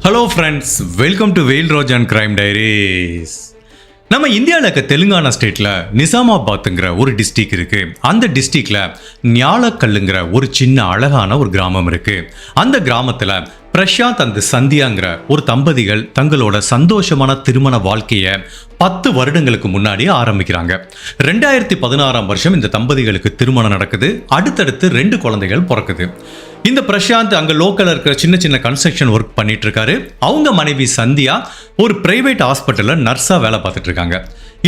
Hello friends, welcome to வெயில் ரோஜ் and crime diaries. நம்ம இந்தியாவில் இருக்க தெலுங்கானா ஸ்டேட்டில் நிசாமாபாத்துங்கிற ஒரு டிஸ்ட்ரிக்ட் இருக்கு. அந்த டிஸ்ட்ரிக்டில் ஞாலக்கல்லுங்கிற ஒரு சின்ன அழகான ஒரு கிராமம் இருக்கு. அந்த கிராமத்தில் பிரசாந்த் அண்ட் சந்தியாங்கிற ஒரு தம்பதிகள் தங்களோட சந்தோஷமான திருமண வாழ்க்கையை 10 வருடங்களுக்கு முன்னாடி ஆரம்பிக்கிறாங்க. 2016 இந்த தம்பதிகளுக்கு திருமணம் நடக்குது. அடுத்தடுத்து 2 குழந்தைகள் பிறக்குது. இந்த பிரசாந்த் அங்க லோக்கல்ல இருக்கிற சின்ன சின்ன கன்ஸ்ட்ரக்ஷன் ஒர்க் பண்ணிட்டு இருக்காரு. அவங்க மனைவி சந்தியா ஒரு பிரைவேட் ஹாஸ்பிட்டல்ல நர்ஸா வேலை பார்த்துட்டு இருக்காங்க.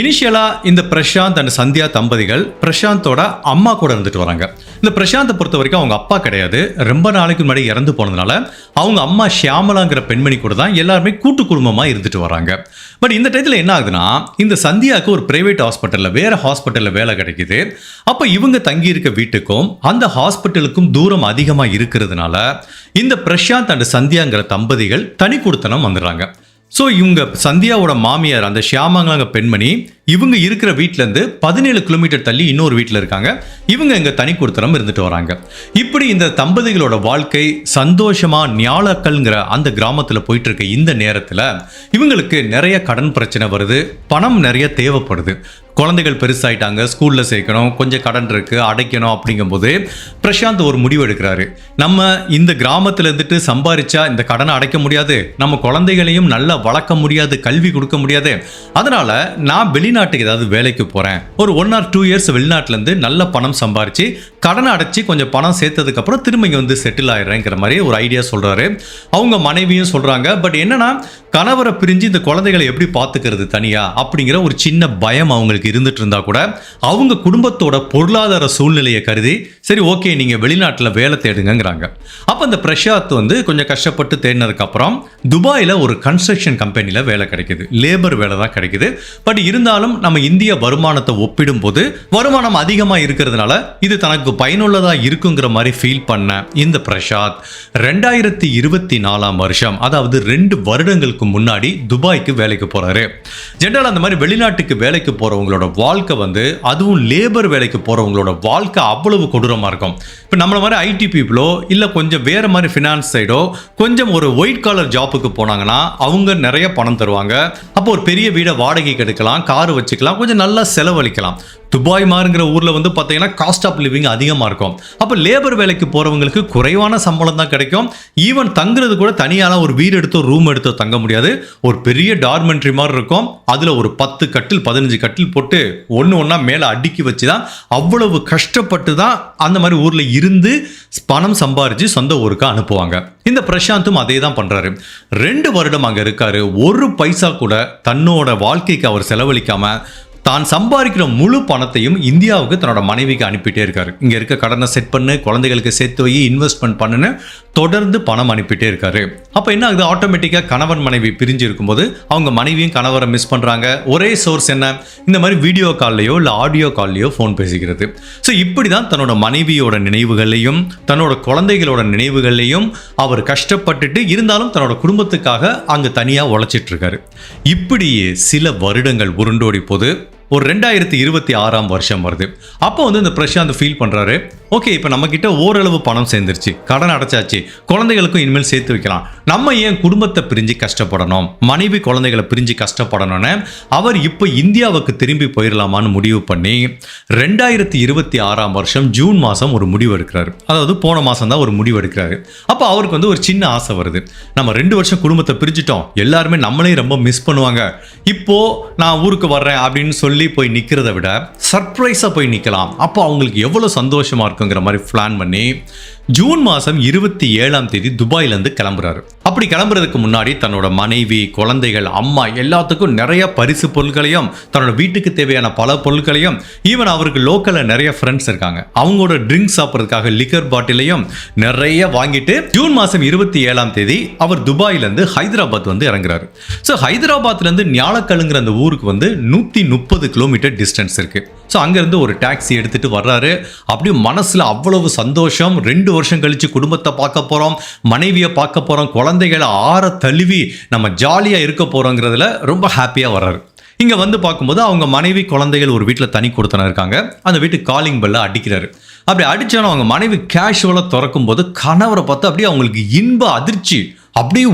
இனிஷியலா இந்த பிரசாந்த் அண்ட் சந்தியா தம்பதிகள் பிரசாந்தோட அம்மா கூட இருந்துட்டு வராங்க. இந்த பிரசாந்தை பொறுத்த வரைக்கும் அவங்க அப்பா கிடையாது. ரொம்ப நாளைக்கு முன்னாடி இறந்து போனதுனால அவங்க அம்மா ஷியாமலாங்கிற பெண்மணி கூட தான் எல்லாருமே கூட்டு குடும்பமா இருந்துட்டு வராங்க. பட் இந்த டயத்தில் என்ன ஆகுதுன்னா, இந்த சந்தியாவுக்கு ஒரு பிரைவேட் ஹாஸ்பிட்டல்ல வேற ஹாஸ்பிட்டல்ல வேலை கிடைக்குது. அப்ப இவங்க தங்கி இருக்க வீட்டுக்கும் அந்த ஹாஸ்பிட்டலுக்கும் தூரம் அதிகமா இருக்கிறதுனால இந்த பிரசாந்த் அண்ட் சந்தியாங்கிற தம்பதிகள் தனி குடித்தனம் வந்துடுறாங்க. ஸோ இவங்க சந்தியாவோட மாமியார் அந்த ஷியாமலாங்க பெண்மணி இவங்க இருக்கிற வீட்டிலேருந்து 17 கிலோமீட்டர் தள்ளி இன்னொரு வீட்டில் இருக்காங்க. இவங்க இங்கே தனி கொடுத்தனம் இருந்துட்டு வராங்க. இப்படி இந்த தம்பதிகளோட வாழ்க்கை சந்தோஷமா ஞாலக்கல்ங்கிற அந்த கிராமத்தில் போயிட்டு இருக்க இந்த நேரத்தில் இவங்களுக்கு நிறைய கடன் பிரச்சனை வருது. பணம் நிறைய தேவைப்படுது. குழந்தைகள் பெருசாயிட்டாங்க, ஸ்கூலில் சேர்க்கணும், கொஞ்சம் கடன் இருக்கு, அடைக்கணும். அப்படிங்கும்போது பிரசாந்த் ஒரு முடிவு எடுக்கிறாரு. நம்ம இந்த கிராமத்தில் இருந்துட்டு சம்பாரிச்சா இந்த கடனை அடைக்க முடியாது, நம்ம குழந்தைகளையும் நல்லா வளர்க்க முடியாது, கல்வி கொடுக்க முடியாது. அதனால நான் வெளிநாட்டுக்கு ஏதாவது வேலைக்கு போறேன். ஒரு 1 or 2 இயர்ஸ் வெளிநாட்டுல இருந்து நல்ல பணம் சம்பாரிச்சு கடனை அடைச்சி கொஞ்சம் பணம் சேர்த்ததுக்கு அப்புறம் திரும்ப இங்க வந்து செட்டில் ஆயிடுறேங்கிற மாதிரி ஒரு ஐடியா சொல்றாரு. அவங்க மனைவியும் சொல்றாங்க. பட் என்னன்னா, கணவரை பிரிஞ்சு இந்த குழந்தைகளை எப்படி பார்த்துக்கிறது தனியா அப்படிங்கிற ஒரு சின்ன பயம் அவங்களுக்கு இருந்துட்டு இருந்தா கூட அவங்க குடும்பத்தோட பொருளாதார சூழ்நிலையை கருதி சரி ஓகே நீங்க வெளிநாட்டுல வேலை தேடுங்கிறாங்க. அப்ப இந்த பிரசாந்த் வந்து கொஞ்சம் கஷ்டப்பட்டு தேடினதுக்கு அப்புறம் துபாயில ஒரு கன்ஸ்ட்ரக்ஷன் கம்பெனில வேலை கிடைக்குது. லேபர் வேலை தான் கிடைக்குது. பட் இருந்தாலும் நம்ம இந்திய வருமானத்தை ஒப்பிடும் போது வருமானம் அதிகமா இருக்கிறதுனால இது தனக்கு பயனுள்ளதா இருக்குங்கிற மாதிரி ஃபீல் பண்ண இந்த பிரசாந்த் 2024 அதாவது 2 வருடங்களுக்கு முன்னாடி துபாய்க்கு வேலைக்கு போறாரு. ஜெனரல் அந்த மாதிரி வெளிநாட்டுக்கு வேலைக்கு போறவங்களோட வாழ்க்கை வந்து, அதுவும் லேபர் வேலைக்கு போறவங்களோட வாழ்க்கை அவ்வளவு கொடூரமா இருக்கும். இப்போ நம்மள மாதிரி ஐடி பீப்புளோ இல்ல கொஞ்சம் வேற மாதிரி ஃபினான்ஸ் சைடோ கொஞ்சம் ஒரு ஒயிட் காலர் ஜாப்புக்கு போனாங்கன்னா அவங்க நிறைய பணம் தருவாங்க. அப்போ ஒரு பெரிய வீடை வாடகைக்கு எடுக்கலாம், கார் வச்சுக்கலாம், கொஞ்சம் நல்லா செலவழிக்கலாம். துபாய் மாறுங்கிற ஊர்ல வந்து பார்த்தீங்கன்னா காஸ்ட் ஆஃப் லிவிங் அதிகமாக இருக்கும். அப்போ லேபர் வேலைக்கு போறவங்களுக்கு குறைவான சம்பளம் தான் கிடைக்கும். ஈவன் தங்குறது கூட தனியால ஒரு வீடு எடுத்தோ ரூம் எடுத்தோ தங்க முடியாது. ஒரு பெரிய டார்மெண்ட்ரி மாதிரி இருக்கும். அதுல ஒரு 10 கட்டில் 15 கட்டில் போட்டு ஒன்னா மேல அடுக்கி வச்சுதான் அவ்வளவு கஷ்டப்பட்டு தான் அந்த மாதிரி ஊர்ல இருந்து பணம் சம்பாரிச்சு சொந்த ஊருக்கு அனுப்புவாங்க. இந்த பிரசாந்தும் அதே தான் பண்றாரு. 2 வருடம் அங்க இருக்காரு. ஒரு பைசா கூட தன்னோட வாழ்க்கைக்கு அவர் செலவழிக்காம தான் சம்பாதிக்கிற முழு பணத்தையும் இந்தியாவுக்கு தன்னோட மனைவிக்கு அனுப்பிட்டே இருக்காரு. இங்க இருக்க கடனை செட் பண்ணு, குழந்தைகளுக்கு சேர்த்து வை, இன்வெஸ்ட்மெண்ட் பண்ணுன்னு தொடர்ந்து பணம் அனுப்பிட்டே இருக்காரு. அப்ப என்ன ஆகுது, ஆட்டோமேட்டிக்கா கணவன் மனைவி பிரிஞ்சு இருக்கும்போது அவங்க மனைவியும் கணவரை மிஸ் பண்றாங்க. ஒரே சோர்ஸ் என்ன, இந்த மாதிரி வீடியோ கால்லையோ இல்ல ஆடியோ கால்லையோ போன் பேசிக்கிறது. ஸோ இப்படிதான் தன்னோட மனைவியோட நினைவுகளையும் தன்னோட குழந்தைகளோட நினைவுகளையும் அவர் கஷ்டப்பட்டுட்டு இருந்தாலும் தன்னோட குடும்பத்துக்காக அங்க தனியா உழைச்சிட்டு இருக்காரு. இப்படியே சில வருடங்கள் உருண்டோடி போது ஒரு 2026 வருது. அப்போ வந்து இந்த பிரசாந்த் ஃபீல் பண்றாரு, ஓகே இப்போ நம்ம கிட்ட ஓரளவு பணம் சேர்ந்துருச்சு, கடன் அடைச்சாச்சு, குழந்தைகளுக்கும் இனிமேல் சேர்த்து வைக்கலாம், நம்ம ஏன் குடும்பத்தை பிரிஞ்சு கஷ்டப்படணும், மனைவி குழந்தைகளை பிரிஞ்சு கஷ்டப்படணும்னு அவர் இப்போ இந்தியாவுக்கு திரும்பி போயிடலாமான்னு முடிவு பண்ணி 2026 ஜூன் மாதம் ஒரு முடிவு எடுக்கிறாரு. அதாவது போன மாதம் தான் ஒரு முடிவு எடுக்கிறாரு. அப்போ அவருக்கு வந்து ஒரு சின்ன ஆசை வருது. நம்ம 2 வருஷம் குடும்பத்தை பிரிஞ்சிட்டோம், எல்லாருமே நம்மளையும் ரொம்ப மிஸ் பண்ணுவாங்க, இப்போ நான் ஊருக்கு வர்றேன் அப்படின்னு சொல்லி போய் நிக்கிறத விட சர்ப்ரைஸா போய் நிக்கலாம், அப்போ அவங்களுக்கு எவ்வளவு சந்தோஷமா இருக்குங்கிற மாதிரி பிளான் பண்ணி ஜூன் மாதம் 27 துபாயில இருந்து கிளம்புறாரு. அப்படி கிளம்புறதுக்கு முன்னாடி தன்னோட மனைவி, குழந்தைகள், அம்மா எல்லாத்துக்கும் நிறைய பரிசு பொருட்களையும் தன்னோட வீட்டுக்கு தேவையான பல பொருட்களையும், ஈவன் அவருக்கு லோக்கல்ல நிறைய ஃப்ரெண்ட்ஸ் இருக்காங்க, அவங்களோட ட்ரிங்க்ஸ் சாப்பிட்றதுக்காக லிக்கர் பாட்டிலையும் நிறைய வாங்கிட்டு ஜூன் மாதம் 27 அவர் துபாயில இருந்து ஹைதராபாத் வந்து இறங்குறாரு. ஸோ ஹைதராபாத்ல இருந்து ஞாலக்கல்லுங்கிற அந்த ஊருக்கு வந்து 130 கிலோமீட்டர் டிஸ்டன்ஸ் இருக்கு. ஸோ அங்கிருந்து ஒரு டாக்ஸி எடுத்துட்டு வர்றாரு. அப்படியே மனசுல அவ்வளவு சந்தோஷம். 2 வருஷம் கழிச்சு குடும்பத்தை பார்க்க போறோம், மனைவியை பார்க்க போறோம், குழந்தைகளை ஆற தழுவி நம்ம ஜாலியா இருக்க போறோங்கிறதுல ரொம்ப ஹாப்பியா வர்றாரு. இங்க வந்து பார்க்கும்போது அவங்க மனைவி குழந்தைகள் ஒரு வீட்டில் தனி கொடுத்தன இருக்காங்க. அந்த வீட்டுக்கு காலிங் பெல்ல அடிக்கிறாரு. அப்படி அடிச்சாலும் அவங்க மனைவி கேஷுவலா திறக்கும் போது கணவரை பார்த்து அப்படியே அவங்களுக்கு இன்ப அதிர்ச்சி. அப்படியே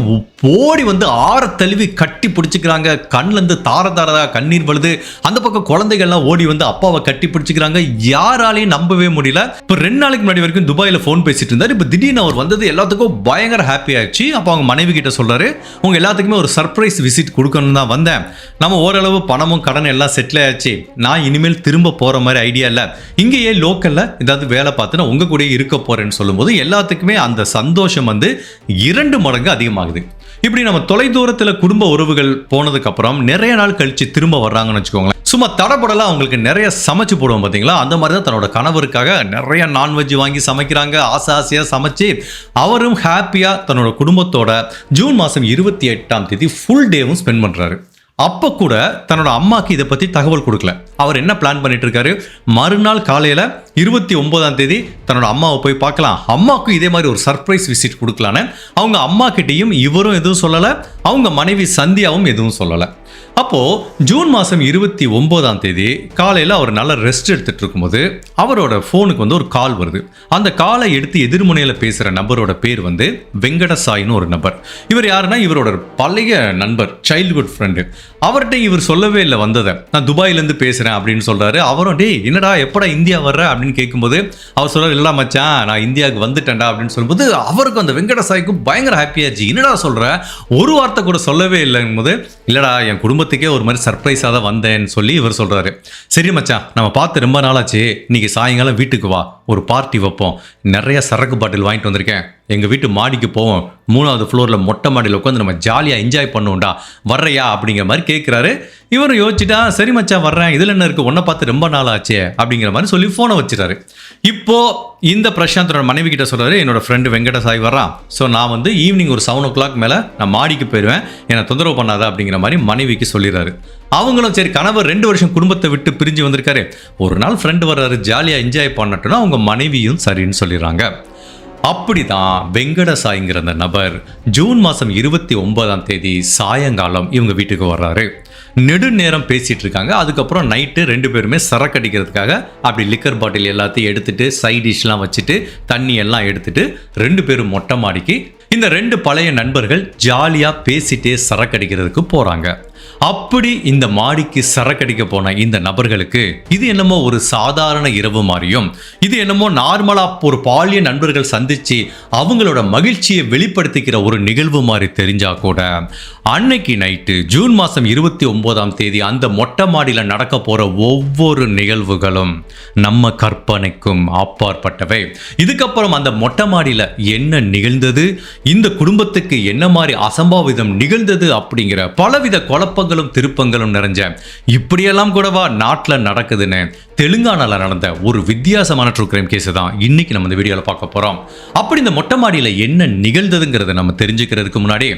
ஓடி வந்து ஆற தழுவி கட்டி பிடிச்சிக்கிறாங்க. கண்ணிலேருந்து தார கண்ணீர் வருது. அந்த பக்கம் குழந்தைகள்லாம் ஓடி வந்து அப்பாவை கட்டி பிடிச்சிக்கிறாங்க. யாராலையும் நம்பவே முடியல. இப்போ 2 நாளைக்கு முன்னாடி வரைக்கும் துபாயில் ஃபோன் பேசிட்டு இருந்தார். இப்போ திடீர்னு அவர் வந்தது எல்லாத்துக்கும் பயங்கர ஹாப்பி ஆயிடுச்சு. அப்போ அவங்க மனைவி கிட்ட சொல்றாரு, உங்க எல்லாத்துக்குமே ஒரு சர்ப்ரைஸ் விசிட் கொடுக்கணும் தான் வந்தேன். நம்ம ஓரளவு பணமும் கடன் எல்லாம் செட்டில் ஆயிடுச்சு. நான் இனிமேல் திரும்ப போற மாதிரி ஐடியா இல்லை. இங்கேயே லோக்கல்ல ஏதாவது வேலை பார்த்து நான் உங்க கூட இருக்க போறேன்னு சொல்லும்போது எல்லாத்துக்குமே அந்த சந்தோஷம் வந்து 2 மடங்கு அதிகமாகுது. இப்படி நம்ம தொலைதூரத்துல குடும்ப உறவுகள் போனதுக்கு அப்புறம் நிறைய நாள் கழிச்சு திரும்ப வர்றாங்கன்னு வச்சுக்கோங்களேன். சும்மா தடப்படலாம் அவங்களுக்கு நிறைய சமைச்சு போடுவோம் பார்த்தீங்களா, அந்த மாதிரி தான் தன்னோட கணவருக்காக நிறைய நான்வெஜ் வாங்கி சமைக்கிறாங்க. ஆசையா சமைச்சு அவரும் ஹாப்பியா தன்னோட குடும்பத்தோட ஜூன் மாதம் 28ஆம் தேதி ஃபுல் டேவும் ஸ்பெண்ட் பண்றாரு. அப்போ கூட தன்னோட அம்மாக்கு இதை பற்றி தகவல் கொடுக்கல. அவர் என்ன பிளான் பண்ணிட்டு இருக்காரு, மறுநாள் காலையில் 29ஆம் தேதி தன்னோட அம்மாவை போய் பார்க்கலாம், அம்மாவுக்கும் இதே மாதிரி ஒரு சர்ப்ரைஸ் விசிட் கொடுக்கலான்னு அவங்க அம்மா கிட்டையும் இவரும் எதுவும் சொல்லலை, அவங்க மனைவி சந்தியாவும் எதுவும் சொல்லலை. அப்போ ஜூன் மாதம் 29ஆம் தேதி காலையில் அவர் நல்ல ரெஸ்ட் எடுத்துட்டு இருக்கும்போது அவரோட ஃபோனுக்கு வந்து ஒரு கால் வருது. அந்த காலை எடுத்து எதிர்முனையில் பேசுகிற நபரோட பேர் வந்து வெங்கடசாயின்னு ஒரு நபர். இவர் யாருன்னா இவரோட பழைய நண்பர், சைல்ட்ஹுட் ஃப்ரெண்டு. அவர்கிட்ட இவர் சொல்லவே இல்லை வந்ததை, நான் துபாயிலேருந்து பேசுகிறேன் அப்படின்னு சொல்கிறாரு. அவரும் டே என்னடா எப்படா இந்தியா வர்ற அப்படின்னு கேட்கும்போது அவர் சொல்கிறார், இல்லை மச்சான் நான் இந்தியாவுக்கு வந்துட்டேன்டா அப்படின்னு சொல்லும்போது அவருக்கும் அந்த வெங்கடசாய்க்கும் பயங்கர ஹாப்பியாச்சு. என்னடா சொல்கிற, ஒரு வார்த்தை கூட சொல்லவே இல்லைங்கும் போது, இல்லைடா என் குடும்பத்துக்கே ஒரு மாதிரி சர்ப்ரைஸாக தான் வந்தேன்னு சொல்லி இவர் சொல்கிறாரு. சரி மச்சான் நம்ம பார்த்து ரொம்ப நாளாச்சு, இன்னைக்கு சாயங்காலம் வீட்டுக்கு வா, ஒரு பார்ட்டி வைப்போம், நிறைய சரக்கு பாட்டில் வாங்கிட்டு வந்திருக்கேன், எங்கள் வீட்டு மாடிக்கு போவோம், 3வது ஃப்ளோரில் மொட்டை மாடியில் உட்காந்து நம்ம ஜாலியாக என்ஜாய் பண்ணுவோம்டா, வர்றையா அப்படிங்கிற மாதிரி கேட்குறாரு. இவர் யோசிச்சுட்டா சரி மச்சான் வர்றேன், இதில் என்ன இருக்குது, ஒன்றை பார்த்து ரொம்ப நாள் ஆச்சு அப்படிங்கிற மாதிரி சொல்லி ஃபோனை வச்சுட்டாரு. இப்போது இந்த பிரசாந்தோட மனைவி கிட்ட சொல்கிறாரு, என்னோட ஃப்ரெண்டு வெங்கடசாய் வர்றான், ஸோ நான் வந்து ஈவினிங் ஒரு 7 o'clock மேலே நான் மாடிக்கு போயிடுவேன், என்னை தொந்தரவு பண்ணாத அப்படிங்கிற மாதிரி மனைவிக்கு சொல்லிடுறாரு. அவங்களும் சரி, கணவர் 2 வருஷம் குடும்பத்தை விட்டு பிரிஞ்சு வந்திருக்காரு, ஒரு நாள் ஃப்ரெண்டு வர்றாரு ஜாலியாக என்ஜாய் பண்ணட்டும்னா அவங்க மனைவியும் சரின்னு சொல்லிடுறாங்க. அப்படிதான் வெங்கடசாய்ங்கிற அந்த நபர் ஜூன் மாதம் 29ஆம் தேதி சாயங்காலம் இவங்க வீட்டுக்கு வர்றாரு. நெடுநேரம் பேசிட்டு இருக்காங்க. அதுக்கப்புறம் நைட்டு 2 பேருமே சரக்கு அடிக்கிறதுக்காக அப்படி லிக்கர் பாட்டில் எல்லாத்தையும் எடுத்துட்டு சைட் டிஷ்லாம் வச்சுட்டு தண்ணி எல்லாம் எடுத்துட்டு 2 பேரும் மொட்டை மாடிக்கு இந்த 2 பழைய நண்பர்கள் ஜாலியாக பேசிட்டே சரக்கு அடிக்கிறதுக்கு போகிறாங்க. அப்படி இந்த மாடிக்கு சரக்கடிக்க போன இந்த நபர்களுக்கு இது என்னமோ ஒரு சாதாரண இரவு மாதிரியும், இது என்னமோ நார்மலா ஒரு பாலிய நண்பர்கள் சந்திச்சு அவங்களோட மகிழ்ச்சியை வெளிப்படுத்திக்கிற ஒரு நிகழ்வு மாதிரி தெரிஞ்சா கூட அன்னைக்கு நைட்டு ஜூன் மாதம் 29ஆம் தேதி அந்த மொட்டை மாடியில் நடக்க போற ஒவ்வொரு நிகழ்வுகளும் நம்ம கற்பனைக்கும் அப்பாற்பட்டவை. இதுக்கப்புறம் அந்த மொட்டை மாடியில் என்ன நிகழ்ந்தது, இந்த குடும்பத்துக்கு என்ன மாதிரி அசம்பாவிதம் நிகழ்ந்தது அப்படிங்கிற பலவித குழப்பங்களும் திருப்பங்களும் நிறைஞ்ச இப்படியெல்லாம் கூடவா நாட்டில் நடக்குதுன்னு தெலுங்கானால நடந்த ஒரு வித்தியாசமான ட்ரூ கிரைம் கேஸ் தான் இன்னைக்கு நம்ம இந்த வீடியோவில் பார்க்க போறோம். அப்படி இந்த மொட்டை மாடியில் என்ன நிகழ்ந்ததுங்கிறத நம்ம தெரிஞ்சுக்கிறதுக்கு முன்னாடி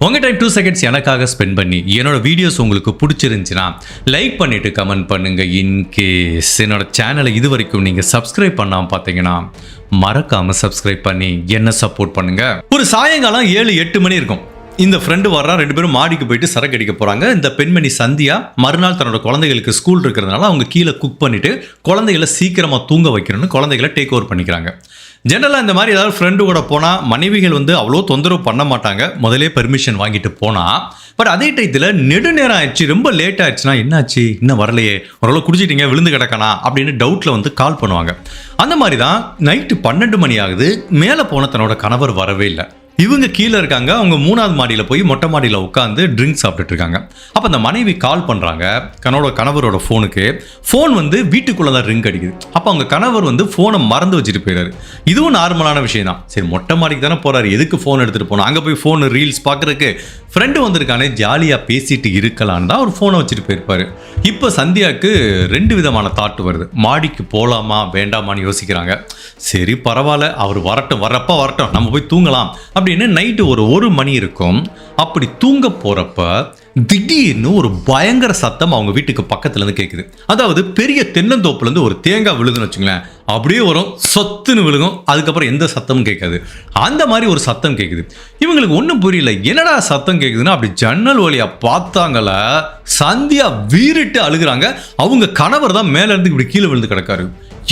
உங்க டைம் 2 seconds எனக்காக ஸ்பெண்ட் பண்ணி என்னோட வீடியோஸ் உங்களுக்கு பிடிச்சிருந்துச்சுன்னா லைக் பண்ணிட்டு கமெண்ட் பண்ணுங்க. இன்கேஸ் என்னோட சேனலை இது வரைக்கும் நீங்க சப்ஸ்கிரைப் பண்ணாம பார்த்தீங்கன்னா மறக்காம சப்ஸ்கிரைப் பண்ணி என்ன சப்போர்ட் பண்ணுங்க. ஒரு சாயங்காலம் 7-8 மணி இருக்கும். இந்த ஃப்ரெண்டு வர்றா, 2 பேரும் மாடிக்கு போயிட்டு சரக்கு அடிக்க போறாங்க. இந்த பெண்மணி சந்தியா மறுநாள் தன்னோட குழந்தைகளுக்கு ஸ்கூல் இருக்கிறதுனால அவங்க கீழே குக் பண்ணிட்டு குழந்தைகளை சீக்கிரமா தூங்க வைக்கணும்னு குழந்தைகளை டேக் ஓவர் பண்ணிக்கிறாங்க. ஜென்ரலாக இந்த மாதிரி ஏதாவது ஃப்ரெண்டு கூட போனால் மனைவிகள் வந்து அவ்வளோ தொந்தரவு பண்ண மாட்டாங்க, முதலே பெர்மிஷன் வாங்கிட்டு போனால். பட் அதே டயத்தில் நெடுநேரம் ஆயிடுச்சு, ரொம்ப லேட் ஆயிடுச்சுன்னா என்னாச்சு இன்னும் வரலையே, ஓரளவு குடிச்சிட்டீங்க விழுந்து கிடக்கணா அப்படின்னு டவுட்டில் வந்து கால் பண்ணுவாங்க. அந்த மாதிரி தான் நைட்டு 12 மணி ஆகுது, மேலே போன தன்னோட கணவர் வரவே இல்லை. இவங்க கீழே இருக்காங்க, அவங்க 3வது மாடியில் போய் மொட்டை மாடியில் உட்காந்து ட்ரிங்க்ஸ் சாப்பிட்டுட்டு இருக்காங்க. அப்போ அந்த மனைவி கால் பண்ணுறாங்க கணவரோட ஃபோனுக்கு. ஃபோன் வந்து வீட்டுக்குள்ளே தான் ரிங் அடிக்குது. அப்போ அவங்க கணவர் வந்து ஃபோனை மறந்து வச்சுட்டு போயிடாரு. இதுவும் நார்மலான விஷயம் தான். சரி மொட்டை மாடிக்கு தானே போகிறாரு, எதுக்கு ஃபோன் எடுத்துகிட்டு போனோம், அங்கே போய் ஃபோனு ரீல்ஸ் பார்க்குறதுக்கு ஃப்ரெண்டு வந்திருக்கானே ஜாலியாக பேசிட்டு இருக்கலான்னு தான் அவர் ஃபோனை வச்சுட்டு போயிருப்பார். இப்போ சந்தியாவுக்கு 2 விதமான தாட் வருது. மாடிக்கு போகலாமா வேண்டாமான்னு யோசிக்கிறாங்க. சரி பரவாயில்ல, அவர் வரப்போ வரட்டும், நம்ம போய் தூங்கலாம் அப்படின்னு நைட்டு ஒரு 1 மணி இருக்கும். அப்படி தூங்க போறப்ப திடீர்னு ஒரு பயங்கர சத்தம் அவங்க வீட்டுக்கு பக்கத்துல இருந்து கேட்குது. அதாவது பெரிய தென்னந்தோப்புல இருந்து ஒரு தேங்காய் விழுதுன்னு வச்சுங்களேன், அப்படியே வரும், சொத்துன்னு விழுகும், அதுக்கப்புறம் எந்த சத்தமும் கேட்காது. அந்த மாதிரி ஒரு சத்தம் கேட்குது. இவங்களுக்கு ஒன்றும் புரியல, என்னடா சத்தம் கேட்குதுன்னா அப்படி ஜன்னல் வழியா பார்த்தாங்கள சந்தியா வீறிட்டு அழுகுறாங்க. அவங்க கணவர் தான் மேல இருந்து இப்படி கீழே விழுந்து கிடக்காரு.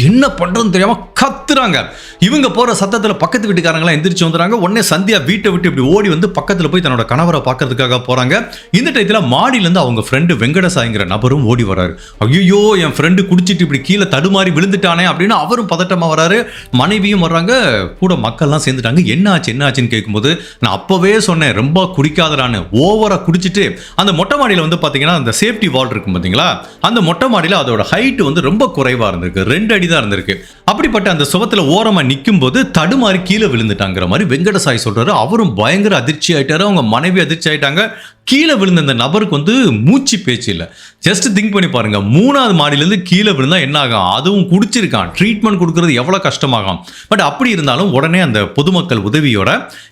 என்ன பண்றதுன்னு தெரியாம கத்துறாங்க. இவங்க போற சத்தத்துல பக்கத்து வீட்டுக்காரங்களாம் எந்திரிச்சு வந்துறாங்க. உடனே சந்தியா வீட்டை விட்டு இப்படி ஓடி வந்து பக்கத்துல போய் தன்னோட கணவரை பார்க்கறதுக்காக போறாங்க. இந்த டயத்துல மாடியில இருந்து அவங்க ஃப்ரெண்டு வெங்கடசாய்ங்கிற நபரும் ஓடி வராரு. ஐயோ, என் ஃப்ரெண்டு குடிச்சிட்டு இப்படி கீழே தடுமாறி விழுந்துட்டானே அப்படின்னு அவரும் பதட்டமா வராரு. மனைவியும் வர்றாங்க, கூட மக்கள்லாம் சேர்ந்துட்டாங்க. என்ன ஆச்சுன்னு கேட்கும்போது, நான் அப்பவே சொன்னேன் ரொம்ப குடிக்காதடான்னு. ஓவரா குடிச்சிட்டு அந்த மொட்டை மாடியில வந்து பாத்தீங்கன்னா அந்த சேஃப்டி வால் இருக்கும் பாத்தீங்களா, அந்த மொட்டை மாடியில அதோட ஹைட் வந்து ரொம்ப குறைவா இருந்திருக்கு, 2 அடி தான் இருந்திருக்கு. அப்படிப்பட்ட அந்த சுவத்துல ஓரமா நிக்கும் போது தடுமாறி கீழே விழுந்துட்டாங்கிற மாதிரி வெங்கடசாய் சொல்றாரு. அவரும் பயங்கர அதிர்ச்சி ஆயிட்டாரு, அவங்க மனைவி அதிர்ச்சி ஆயிட்டாங்க. கீழே விழுந்த அந்த நபருக்கு வந்து மூச்சு பேச்சு இல்லை. ஜஸ்ட் திங்க் பண்ணி பாருங்க, 3வது மாடியிலேருந்து கீழே விழுந்தா என்ன ஆகும்? அதுவும் குடிச்சிருக்கான், ட்ரீட்மெண்ட் கொடுக்கறது எவ்வளோ கஷ்டமாகும். பட் அப்படி இருந்தாலும் உடனே அந்த பொதுமக்கள் உதவியோட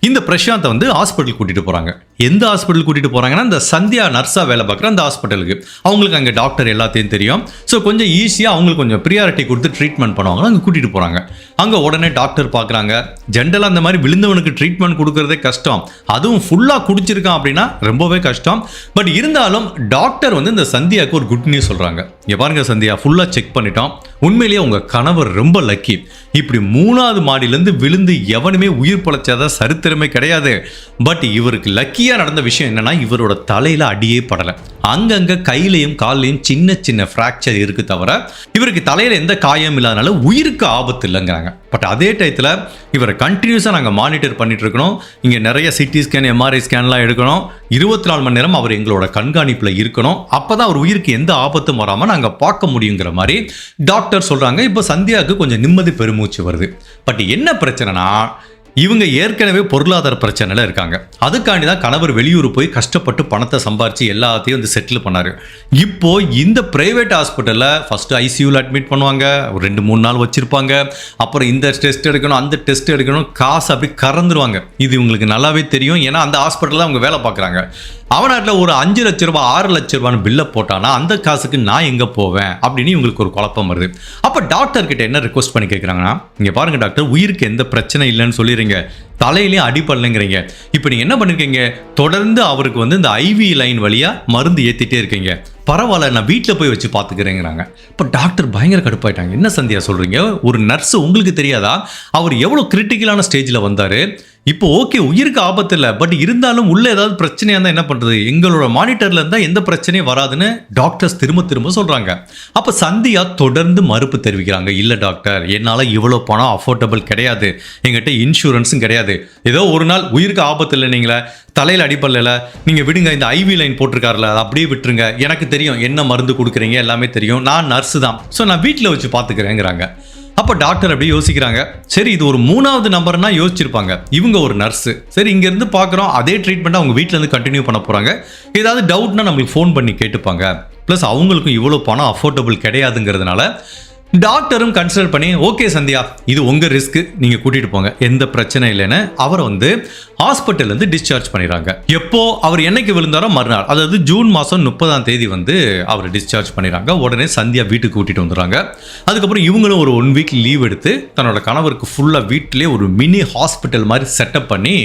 இந்த பிரசாந்தை வந்து ஹாஸ்பிட்டல் கூட்டிட்டு போறாங்க. எந்த ஹாஸ்பிட்டல் கூட்டிட்டு போறாங்கன்னா, இந்த சந்தியா நர்ஸா வேலை பார்க்குற அந்த ஹாஸ்பிட்டலுக்கு. அவங்களுக்கு அங்கே டாக்டர் எல்லாத்தையும் தெரியும். ஸோ கொஞ்சம் ஈஸியாக அவங்களுக்கு கொஞ்சம் ப்ரியாரிட்டி கொடுத்து ட்ரீட்மெண்ட் பண்ணுவாங்க. அங்கே கூட்டிட்டு போறாங்க. அங்கே உடனே டாக்டர் பார்க்குறாங்க. ஜென்ரலாக அந்த மாதிரி விழுந்தவனுக்கு ட்ரீட்மெண்ட் கொடுக்கறதே கஷ்டம், அதுவும் ஃபுல்லாக குடிச்சிருக்கான் அப்படின்னா ரொம்பவே கஷ்டம். பட் இருந்தாலும் டாக்டர் வந்து இந்த சந்தியாவுக்கு ஒரு குட் நியூஸ் சொல்றாங்க. இங்க பாருங்க சந்தியா, ஃபுல்லா செக் பண்ணிட்டோம், உண்மையிலேயே உங்க கணவர் ரொம்ப லக்கி. இப்படி 3வது மாடியிலிருந்து விழுந்து எவனுமே உயிர் பழைச்சதா சரித்திரமே கிடையாது. பட் இவருக்கு லக்கியா நடந்த விஷயம் என்னன்னா, இவரோட தலையில அடியே படல. அங்கங்க கையிலையும் காலையும் சின்ன சின்ன ஃப்ராக்சர் இருக்கு தவிர இவருக்கு தலையில எந்த காயம் இல்லாதனால உயிருக்கு ஆபத்து இல்லைங்கிறாங்க. பட் அதே டயத்துல இவரை கண்டினியூஸா நாங்க மானிட்டர் பண்ணிட்டு இருக்கணும். இங்க நிறைய சிடி ஸ்கேன், எம்ஆர்ஐ ஸ்கேன்லாம் எடுக்கணும். 24 மணி நேரம் அவர் எங்களோட கண்காணிப்புல இருக்கணும். அப்பதான் அவர் உயிருக்கு எந்த ஆபத்தும் வராம நாங்க பார்க்க முடியுங்கிற மாதிரி டாக்டர் சொல்றாங்க. இப்போ சந்தியாவுக்கு கொஞ்சம் நிம்மதி பெருமூச்சு வருது. பட் என்ன பிரச்சனைனா, இவங்க ஏற்கனவே பொருளாதார பிரச்சனைல இருக்காங்க. அதுக்காண்டி தான் கணவர் வெளியூர் போய் கஷ்டப்பட்டு பணத்தை சம்பாரிச்சு எல்லாத்தையும் வந்து செட்டில் பண்ணாரு. இப்போ இந்த பிரைவேட் ஹாஸ்பிட்டல்ல ஃபர்ஸ்ட் ஐசியூல அட்மிட் பண்ணுவாங்க, ஒரு 2-3 நாள் வச்சிருப்பாங்க. அப்புறம் இந்த டெஸ்ட் எடுக்கணும், அந்த டெஸ்ட் எடுக்கணும், காசு அப்படி கறந்துருவாங்க. இது இவங்களுக்கு நல்லாவே தெரியும், ஏன்னா அந்த ஹாஸ்பிட்டல்ல அவங்க வேலை பார்க்குறாங்க. அவனாட்டில் ஒரு 5 லட்ச ரூபாய் 6 லட்ச ரூபான்னு பில்லை போட்டானா அந்த காசுக்கு நான் எங்கே போவேன் அப்படின்னு இவங்களுக்கு ஒரு குழப்பம் வருது. அப்போ டாக்டர் கிட்ட என்ன ரிக்வஸ்ட் பண்ணி கேட்குறாங்கன்னா, இங்கே பாருங்க டாக்டர், உயிருக்கு எந்த பிரச்சனை இல்லைன்னு சொல்லிடுறீங்க, தலையிலையும் அடிப்படலைங்கிறீங்க. இப்போ நீங்கள் என்ன பண்ணிருக்கீங்க, தொடர்ந்து அவருக்கு வந்து இந்த ஐவி லைன் வழியாக மருந்து ஏற்றிட்டே இருக்கீங்க. பரவாயில்ல, நான் வீட்டில் போய் வச்சு பார்த்துக்கிறேங்கிறாங்க. இப்போ டாக்டர் பயங்கர கடுப்பாயிட்டாங்க. என்ன சந்தியா சொல்கிறீங்க, ஒரு நர்ஸ் உங்களுக்கு தெரியாதா அவர் எவ்வளோ கிரிட்டிக்கலான ஸ்டேஜில் வந்தார்? இப்போ ஓகே, உயிருக்கு ஆபத்து இல்லை, பட் இருந்தாலும் உள்ள ஏதாவது பிரச்சனையாக இருந்தால் என்ன பண்ணுறது? எங்களோட மானிட்டரில் இருந்தால் எந்த பிரச்சனையும் வராதுன்னு டாக்டர்ஸ் திரும்ப சொல்கிறாங்க. அப்போ சந்தியா தொடர்ந்து மறுப்பு தெரிவிக்கிறாங்க. இல்லை டாக்டர், என்னால் இவ்வளோ பணம் அஃபோர்டபுள் கிடையாது, எங்கிட்ட இன்சூரன்ஸும் கிடையாது. ஏதோ ஒரு நாள் உயிருக்கு ஆபத்து இல்லை, நீங்களே தலையில் அடிப்படல, நீங்கள் விடுங்க, இந்த ஐவி லைன் போட்டிருக்காருல அதை அப்படியே விட்டுருங்க, எனக்கு தெரியும் என்ன மருந்து கொடுக்குறீங்க எல்லாமே தெரியும், நான் நர்ஸு தான், ஸோ நான் வீட்டில் வச்சு பார்த்துக்கிறேங்கிறாங்க. அப்போ டாக்டர் அப்படியே யோசிக்கிறாங்க. சரி, இது ஒரு 3வது நம்பர்னா யோசிச்சிருப்பாங்க. இவங்க ஒரு நர்ஸு, சரி இங்கேருந்து பார்க்குறோம், அதே ட்ரீட்மெண்ட்டை அவங்க வீட்டிலேருந்து கண்டினியூ பண்ண போகிறாங்க. ஏதாவது டவுட்னா நம்மளுக்கு ஃபோன் பண்ணி கேட்டுப்பாங்க. ப்ளஸ் அவங்களுக்கும் இவ்வளோ பணம் அஃபோர்டபுள் கிடையாதுங்கிறதுனால டாக்டரும் கன்சிடர் பண்ணி, ஓகே சந்தியா, இது உங்கள் ரிஸ்க்கு, நீங்கள் கூட்டிகிட்டு போங்க, எந்த பிரச்சனை இல்லைன்னு அவரை வந்து ஹாஸ்பிட்டல்லேருந்து டிஸ்சார்ஜ் பண்ணிடுறாங்க. எப்போ அவர் என்னைக்கு விழுந்தாரோ மறுநாள், அதாவது ஜூன் மாதம் 30ஆம் தேதி வந்து அவர் டிஸ்சார்ஜ் பண்ணிடுறாங்க. உடனே சந்தியா வீட்டுக்கு கூட்டிகிட்டு வந்துடுறாங்க. அதுக்கப்புறம் இவங்களும் ஒரு 1 வீக் லீவ் எடுத்து தன்னோட கணவருக்கு ஃபுல்லாக வீட்டிலே ஒரு மினி ஹாஸ்பிட்டல் மாதிரி செட்டப் பண்ணி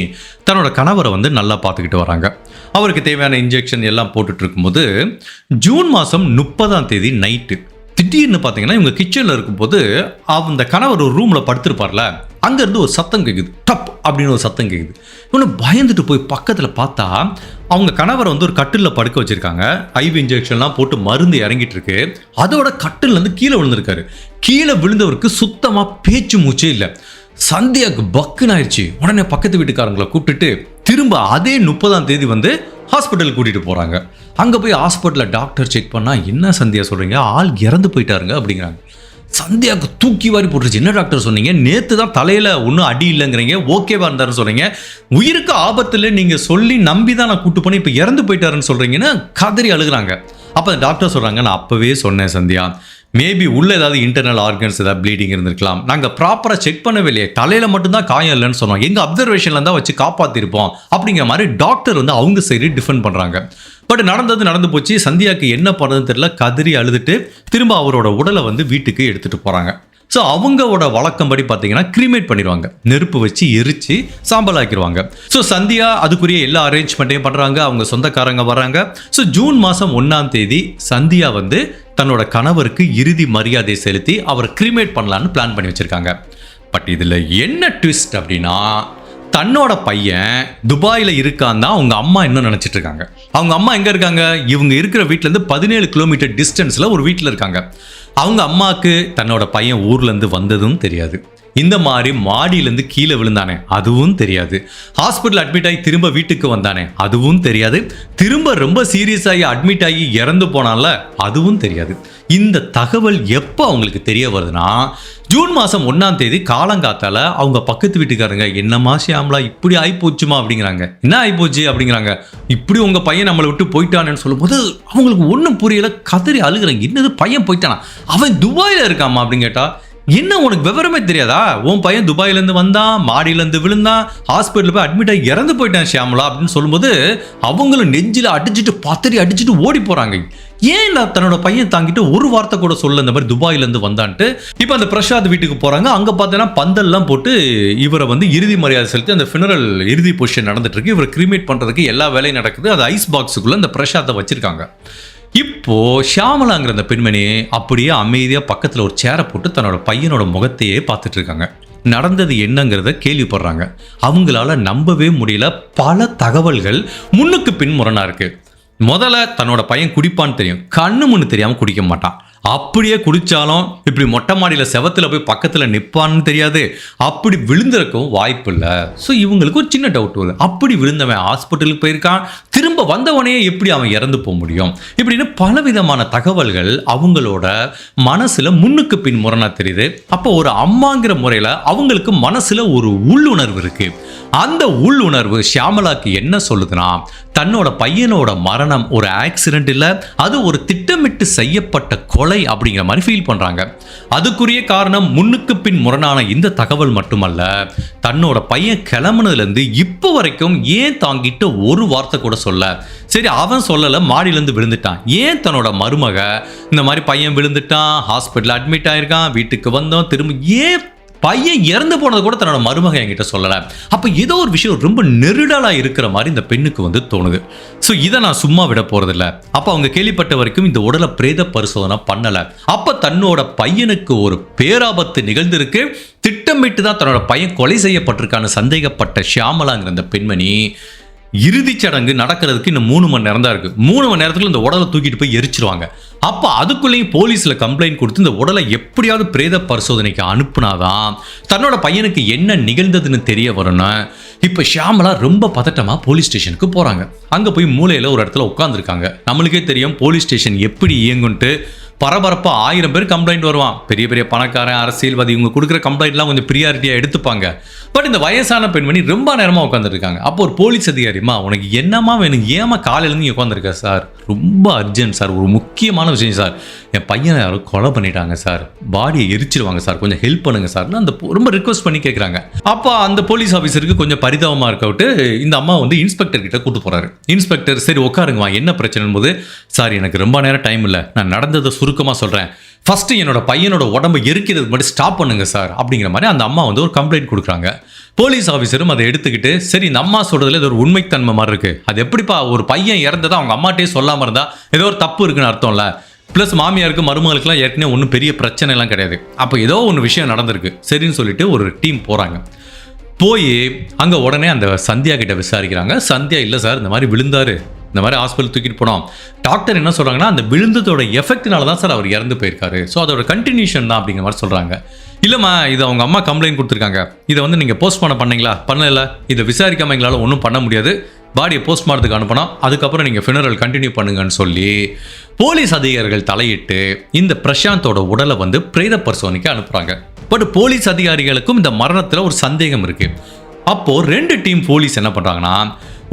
தன்னோட கணவரை வந்து நல்லா பார்த்துக்கிட்டு வராங்க. அவருக்கு தேவையான இன்ஜெக்ஷன் எல்லாம் போட்டுட்டு இருக்கும்போது ஜூன் மாதம் 30ஆம் தேதி நைட்டு திடீர்னு பார்த்தீங்கன்னா இவங்க கிச்சனில் இருக்கும்போது அந்த கணவர் ஒரு ரூமில் படுத்திருப்பார்ல, அங்கேருந்து ஒரு சத்தம் கேட்குது, டப் அப்படின்னு ஒரு சத்தம் கேட்குது. இவனு பயந்துட்டு போய் பக்கத்தில் பார்த்தா அவங்க கணவரை வந்து ஒரு கட்டிலில் படுக்க வச்சுருக்காங்க. ஐவி இன்ஜெக்ஷன்லாம் போட்டு மருந்து இறங்கிட்டு இருக்கு. அதோட கட்டிலேருந்து கீழே விழுந்திருக்காரு. கீழே விழுந்தவருக்கு சுத்தமாக பேச்சு மூச்சே இல்லை. சந்தியாவுக்கு பக்குன்னு ஆயிடுச்சு. உடனே பக்கத்து வீட்டுக்காரங்களை கூப்பிட்டுட்டு திரும்ப அதே 30ஆம் தேதி வந்து ஹாஸ்பிட்டல் கூட்டிகிட்டு போகிறாங்க. அங்கே போய் ஹாஸ்பிட்டலில் டாக்டர் செக் பண்ணால், என்ன சந்தியா சொல்கிறீங்க, ஆள் இறந்து போயிட்டாருங்க அப்படிங்கிறாங்க. சந்தியாவுக்கு தூக்கி வாரி போட்டுருச்சு. என்ன டாக்டர் சொன்னீங்க, நேற்று தான் தலையில் ஒன்றும் அடி இல்லைங்கிறீங்க, ஓகேவா இருந்தாருன்னு சொல்கிறீங்க, உயிருக்கு ஆபத்தில் நீங்கள் சொல்லி நம்பி தான் நான் கூப்பிட்டு போனேன், இப்போ இறந்து போயிட்டாருன்னு சொல்கிறீங்கன்னு கதறி அழுகிறாங்க. அப்போ டாக்டர் சொல்கிறாங்க, நான் அப்போவே சொன்னேன் சந்தியா, மேபி உள்ள ஏதாவது இன்டர்னல் ஆர்கன்ஸ் ஏதாவது ப்ளீடிங் இருந்திருக்கலாம், நாங்கள் ப்ராப்பராக செக் பண்ணவே இல்லையே, தலையில் மட்டும்தான் காயம் இல்லைன்னு சொன்னோம், எங்கள் அப்சர்வேஷனில் தான் வச்சு காப்பாற்றிருப்போம் அப்படிங்கிற மாதிரி டாக்டர் வந்து அவங்க சைடு டிஃபெண்ட் பண்ணுறாங்க. பட் நடந்து போச்சு. சந்தியாவுக்கு என்ன பண்ணுறதுன்னு தெரியல, கதறி அழுதுட்டு திரும்ப அவரோட உடலை வந்து வீட்டுக்கு எடுத்துகிட்டு போகிறாங்க. ஸோ அவங்களோட வழக்கம்படி பார்த்தீங்கன்னா கிரிமேட் பண்ணிடுவாங்க, நெருப்பு வச்சு எரிச்சு சாம்பல் ஆக்கிடுவாங்க. ஸோ சந்தியா அதுக்குரிய எல்லா அரேஞ்ச்மெண்ட்டையும் பண்ணுறாங்க, அவங்க சொந்தக்காரங்க வராங்க. ஸோ ஜூன் மாதம் 1ஆம் தேதி சந்தியா வந்து தன்னோட கணவருக்கு இறுதி மரியாதை செலுத்தி அவரை கிரிமேட் பண்ணலான்னு பிளான் பண்ணி வச்சிருக்காங்க. பட் இதில் என்ன ட்விஸ்ட் அப்படின்னா, தன்னோட பையன் துபாயில் இருக்கான் தான் அவங்க அம்மா இன்னும் நினச்சிட்டு இருக்காங்க. அவங்க அம்மா எங்கே இருக்காங்க? இவங்க இருக்கிற வீட்டிலேருந்து 17 கிலோமீட்டர் டிஸ்டன்ஸில் ஒரு வீட்டில் இருக்காங்க. அவங்க அம்மாவுக்கு தன்னோட பையன் ஊர்லேருந்து வந்ததும் தெரியாது. இந்த மாதிரி மாடியிலேருந்து கீழே விழுந்தானே அதுவும் தெரியாது. ஹாஸ்பிட்டல் அட்மிட் ஆகி திரும்ப வீட்டுக்கு வந்தானே அதுவும் தெரியாது. திரும்ப ரொம்ப சீரியஸ் ஆகி அட்மிட் ஆகி இறந்து போனால அதுவும் தெரியாது. இந்த தகவல் எப்போ அவங்களுக்கு தெரிய வருதுன்னா, ஜூன் மாதம் 1ஆம் தேதி காலங்காத்தால அவங்க பக்கத்து வீட்டுக்காரங்க, என்னம்மா ஷியாமலா இப்படி ஆகிப்போச்சுமா அப்படிங்கிறாங்க. என்ன ஆகிப்போச்சு அப்படிங்கிறாங்க. இப்படி உங்கள் பையன் நம்மளை விட்டு போயிட்டானேன்னு சொல்லும்போது அவங்களுக்கு ஒன்றும் புரியல, கதறி அழுகிறாங்க. என்னது பையன் போயிட்டானா? அவன் துபாயில் இருக்காமா அப்படின்னு கேட்டா, என்ன உனக்கு விவரமே தெரியாதா? உன் பையன் துபாயிலேருந்து வந்தான், மாடியிலேருந்து விழுந்தான், ஹாஸ்பிட்டலில் போய் அட்மிட் ஆகி இறந்து போயிட்டான் ஷியாமலா அப்படின்னு சொல்லும்போது அவங்களும் நெஞ்சில் அடிச்சுட்டு பத்தறி அடிச்சுட்டு ஓடி போகிறாங்க. ஏன் இல்லை தன்னோட பையன் தாங்கிட்டு ஒரு வார்த்தை கூட சொல்ல, இந்த மாதிரி துபாயிலேருந்து வந்தான்ட்டு. இப்போ அந்த பிரசாத் வீட்டுக்கு போகிறாங்க. அங்கே பார்த்தீங்கன்னா பந்தல்லாம் போட்டு இவரை வந்து இறுதி மரியாதை செலுத்தி அந்த ஃபினரல் இறுதி பொசிஷன் நடந்துட்டு இருக்கு. இவரை கிரிமேட் பண்ணுறதுக்கு எல்லா வேலையும் நடக்குது. அது ஐஸ் பாக்ஸுக்குள்ளே அந்த பிரசாத்தை வச்சிருக்காங்க. இப்போ ஷியாமலாங்கிற அந்த பெண்மணி அப்படியே அமைதியாக பக்கத்தில் ஒரு சேரை போட்டு தன்னோட பையனோட முகத்தையே பார்த்துட்டு இருக்காங்க. நடந்தது என்னங்கிறத கேள்விப்படுறாங்க. அவங்களால நம்பவே முடியல. பல தகவல்கள் முன்னுக்கு பின் முரணா இருக்கு. முதல்ல தன்னோட பையன் குடிப்பான்னு தெரியும், கண்ணு முன்னு தெரியாமல் குடிக்க மாட்டான். அப்படியே குடித்தாலும் இப்படி மொட்டை மாடியில் செவத்தில் போய் பக்கத்தில் நிற்பான்னு தெரியாது. அப்படி விழுந்திருக்கவும் வாய்ப்பு இல்லை. ஸோ இவங்களுக்கு ஒரு சின்ன டவுட் வருது. அப்படி விழுந்தவன் ஹாஸ்பிட்டலுக்கு போயிருக்கான், திரும்ப வந்தவனே எப்படி அவன் இறந்து போக முடியும்? இப்படின்னு பலவிதமான தகவல்கள் அவங்களோட மனசில் முன்னுக்கு பின் முரணா தெரியுது. அப்போ ஒரு அம்மாங்கிற முறையில் அவங்களுக்கு மனசில் ஒரு உள்ளுணர்வு இருக்கு. அந்த உள்ளுணர்வு ஷியாமலாக்கு என்ன சொல்லுதுன்னா, தன்னோட பையனோட மரணம் ஒரு ஆக்சிடென்ட் இல்லை, அது ஒரு திட்டமிட்டு செய்யப்பட்ட கொலை அப்படிங்கிற மாதிரி ஃபீல் பண்ணுறாங்க. அதுக்குரிய காரணம் முன்னுக்கு பின் முரணான இந்த தகவல் மட்டுமல்ல, தன்னோட பையன் கிளம்புனதுலேருந்து இப்போ வரைக்கும் ஏன் தாங்கிட்டு ஒரு வார்த்தை கூட சொல்ல. சரி அவன் சொல்லலை, மாடியிலேருந்து விழுந்துட்டான். ஏன் தன்னோட மருமக இந்த மாதிரி பையன் விழுந்துட்டான், ஹாஸ்பிட்டல் அட்மிட் ஆயிருக்கான், வீட்டுக்கு வந்தோம், திரும்ப ஏன் பையன் இறந்து போனது கூட தன்னோட மருமகன் என்கிட்ட சொல்லலை. அப்போ ஏதோ ஒரு விஷயம் ரொம்ப நெருடலாக இருக்கிற மாதிரி இந்த பெண்ணுக்கு வந்து தோணுது. ஸோ இதை நான் சும்மா விட போகிறதில்ல. அப்போ அவங்க கேள்விப்பட்ட வரைக்கும் இந்த உடலை பிரேத பரிசோதனை பண்ணலை. அப்போ தன்னோட பையனுக்கு ஒரு பேராபத்து நிகழ்ந்திருக்கு, திட்டமிட்டு தான் தன்னோட பையன் கொலை செய்யப்பட்டிருக்கான்னு சந்தேகப்பட்ட ஷியாமலாங்கிற அந்த பெண்மணி இறுதிச் சடங்கு நடக்கிறதுக்கு இன்னும் 3 மணி நேரம் தான் இருக்கு. 3 மணி நேரத்துல இந்த உடலை தூக்கிட்டு போய் எரிச்சிருவாங்க. அப்போ அதுக்குள்ளேயும் போலீஸ்ல கம்ப்ளைண்ட் கொடுத்து இந்த உடலை எப்படியாவது பிரேத பரிசோதனைக்கு அனுப்புனாதான் தன்னோட பையனுக்கு என்ன நிகழ்ந்ததுன்னு தெரிய வரும்னு இப்போ ஷியாமலா ரொம்ப பதட்டமா போலீஸ் ஸ்டேஷனுக்கு போறாங்க. அங்க போய் மூலையில ஒரு இடத்துல உட்காந்துருக்காங்க. நம்மளுக்கே தெரியும் போலீஸ் ஸ்டேஷன் எப்படி இயங்குன்ட்டு. பரபரப்பா 1000 பேர் கம்ப்ளைண்ட் வருவான். பெரிய பெரிய பணக்காரன், அரசியல்வாதி, இவங்க கொடுக்குற கம்ப்ளைண்ட்லாம் கொஞ்சம் ப்ரியாரிட்டியாக எடுத்துப்பாங்க. பட் இந்த வயசான பெண்மணி ரொம்ப நேரமாக உட்காந்துருக்காங்க. அப்போ ஒரு போலீஸ் அதிகாரிமா, உனக்கு என்னமா வேணும், ஏமா காலையிலேருந்து உட்காந்துருக்க சார்? ரொம்ப அர்ஜென்ட் சார், ஒரு முக்கியமான விஷயம் சார், என் பையனை யாரும் கொலை பண்ணிட்டாங்க சார், பாடியை எரிச்சிருவாங்க சார், கொஞ்சம் ஹெல்ப் பண்ணுங்க சார்னு அந்த ரொம்ப ரிக்வஸ்ட் பண்ணி கேட்குறாங்க. அப்போ அந்த போலீஸ் ஆஃபீஸருக்கு கொஞ்சம் பரிதாபமாக இருக்கவிட்டு இந்த அம்மா வந்து இன்ஸ்பெக்டர் கிட்ட கூட்டு போறாரு. இன்ஸ்பெக்டர் சரி உட்காருங்கம்மா, என்ன பிரச்சனைன்னு போது, சார் எனக்கு ரொம்ப நேரம் டைம் இல்லை, நான் நடந்ததை சுருக்கமாக சொல்கிறேன், ஃபஸ்ட்டு என்னோட பையனோட உடம்பு எரிக்கிறது மட்டும் ஸ்டாப் பண்ணுங்க சார் அப்படிங்கிற மாதிரி அந்த அம்மா வந்து ஒரு கம்ப்ளைண்ட் கொடுக்குறாங்க. போலீஸ் ஆஃபீஸரும் அதை எடுத்துக்கிட்டு, சரி இந்த அம்மா சொல்கிறதுல இது ஒரு உண்மைத்தன்மை மாதிரி இருக்குது, அது எப்படிப்பா ஒரு பையன் இறந்ததா அவங்க அம்மாட்டே சொல்லாமல் இருந்தால் ஏதோ ஒரு தப்பு இருக்குன்னு அர்த்தம் இல்லை, ப்ளஸ் மாமியாருக்கு மருமகளுக்குலாம் ஏற்கனவே ஒன்றும் பெரிய பிரச்சனைலாம் கிடையாது, அப்போ ஏதோ ஒன்று விஷயம் நடந்திருக்கு சரின்னு சொல்லிட்டு ஒரு டீம் போகிறாங்க. போய் அங்கே உடனே அந்த சந்தியா கிட்ட விசாரிக்கிறாங்க. சந்தியா இல்லை சார் இந்த மாதிரி விழுந்தாரு, இந்த மாதிரி ஹாஸ்பிட்டல் தூக்கிட்டு போனோம், டாக்டர் என்ன சொல்கிறாங்கன்னா அந்த விழுந்ததோட எஃபெக்ட்னால தான் சார் அவர் இறந்து போயிருக்காரு, ஸோ அதோட கண்டினியூஷன் தான் அப்படிங்கிற மாதிரி சொல்கிறாங்க. இல்லைம்மா இது அவங்க அம்மா கம்ப்ளைண்ட் கொடுத்துருக்காங்க, இதை வந்து நீங்கள் போஸ்ட்மார்ட்டம் பண்ணீங்களா? பண்ணல, இதை விசாரிக்காமல் எங்களால் ஒன்றும் பண்ண முடியாது, பாடியை போஸ்ட்மார்ட்டத்துக்கு அனுப்பணும், அதுக்கப்புறம் நீங்கள் ஃபினரல் கண்டினியூ பண்ணுங்கன்னு சொல்லி போலீஸ் அதிகாரிகள் தலையிட்டு இந்த பிரசாந்தோட உடலை வந்து பிரேத பரிசோதனைக்கு அனுப்புகிறாங்க. பட் போலீஸ் அதிகாரிகளுக்கும் இந்த மரணத்தில் ஒரு சந்தேகம் இருக்குது. அப்போது 2 டீம் போலீஸ் என்ன பண்ணுறாங்கன்னா,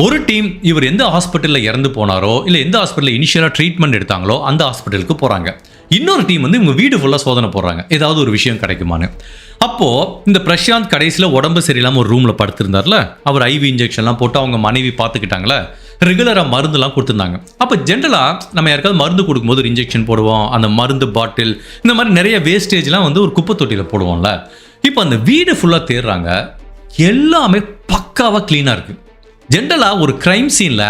ஒரு டீம் இவர் எந்த ஹாஸ்பிட்டலில் இறந்து போனாரோ இல்லை எந்த ஹாஸ்பிட்டலில் இனிஷியலாக ட்ரீட்மெண்ட் எடுத்தாங்களோ அந்த ஹாஸ்பிட்டலுக்கு போகிறாங்க. இன்னொரு டீம் வந்து இவங்க வீடு ஃபுல்லாக சோதனை போடுறாங்க, ஏதாவது ஒரு விஷயம் கிடைக்குமான்னு. அப்போது இந்த பிரசாந்த் கடைசியில் உடம்பு சரியில்லாமல் ஒரு ரூமில் படுத்திருந்தார்ல, அவர் ஐவி இன்ஜெக்ஷன்லாம் போட்டு அவங்க மனைவி பார்த்துக்கிட்டாங்களே, ரெகுலராக மருந்துலாம் கொடுத்துருந்தாங்க. அப்போ ஜென்ரலாக நம்ம யாருக்காவது மருந்து கொடுக்கும்போது ஒரு இன்ஜெக்ஷன் போடுவோம், அந்த மருந்து பாட்டில் இந்த மாதிரி நிறைய வேஸ்டேஜ்லாம் வந்து ஒரு குப்பை தொட்டியில் போடுவோம்ல. இப்போ அந்த வீடு ஃபுல்லாக தேடுறாங்க, எல்லாமே பக்காவாக க்ளீனாக இருக்குது. ஜென்ரலாக ஒரு க்ரைம் சீனில்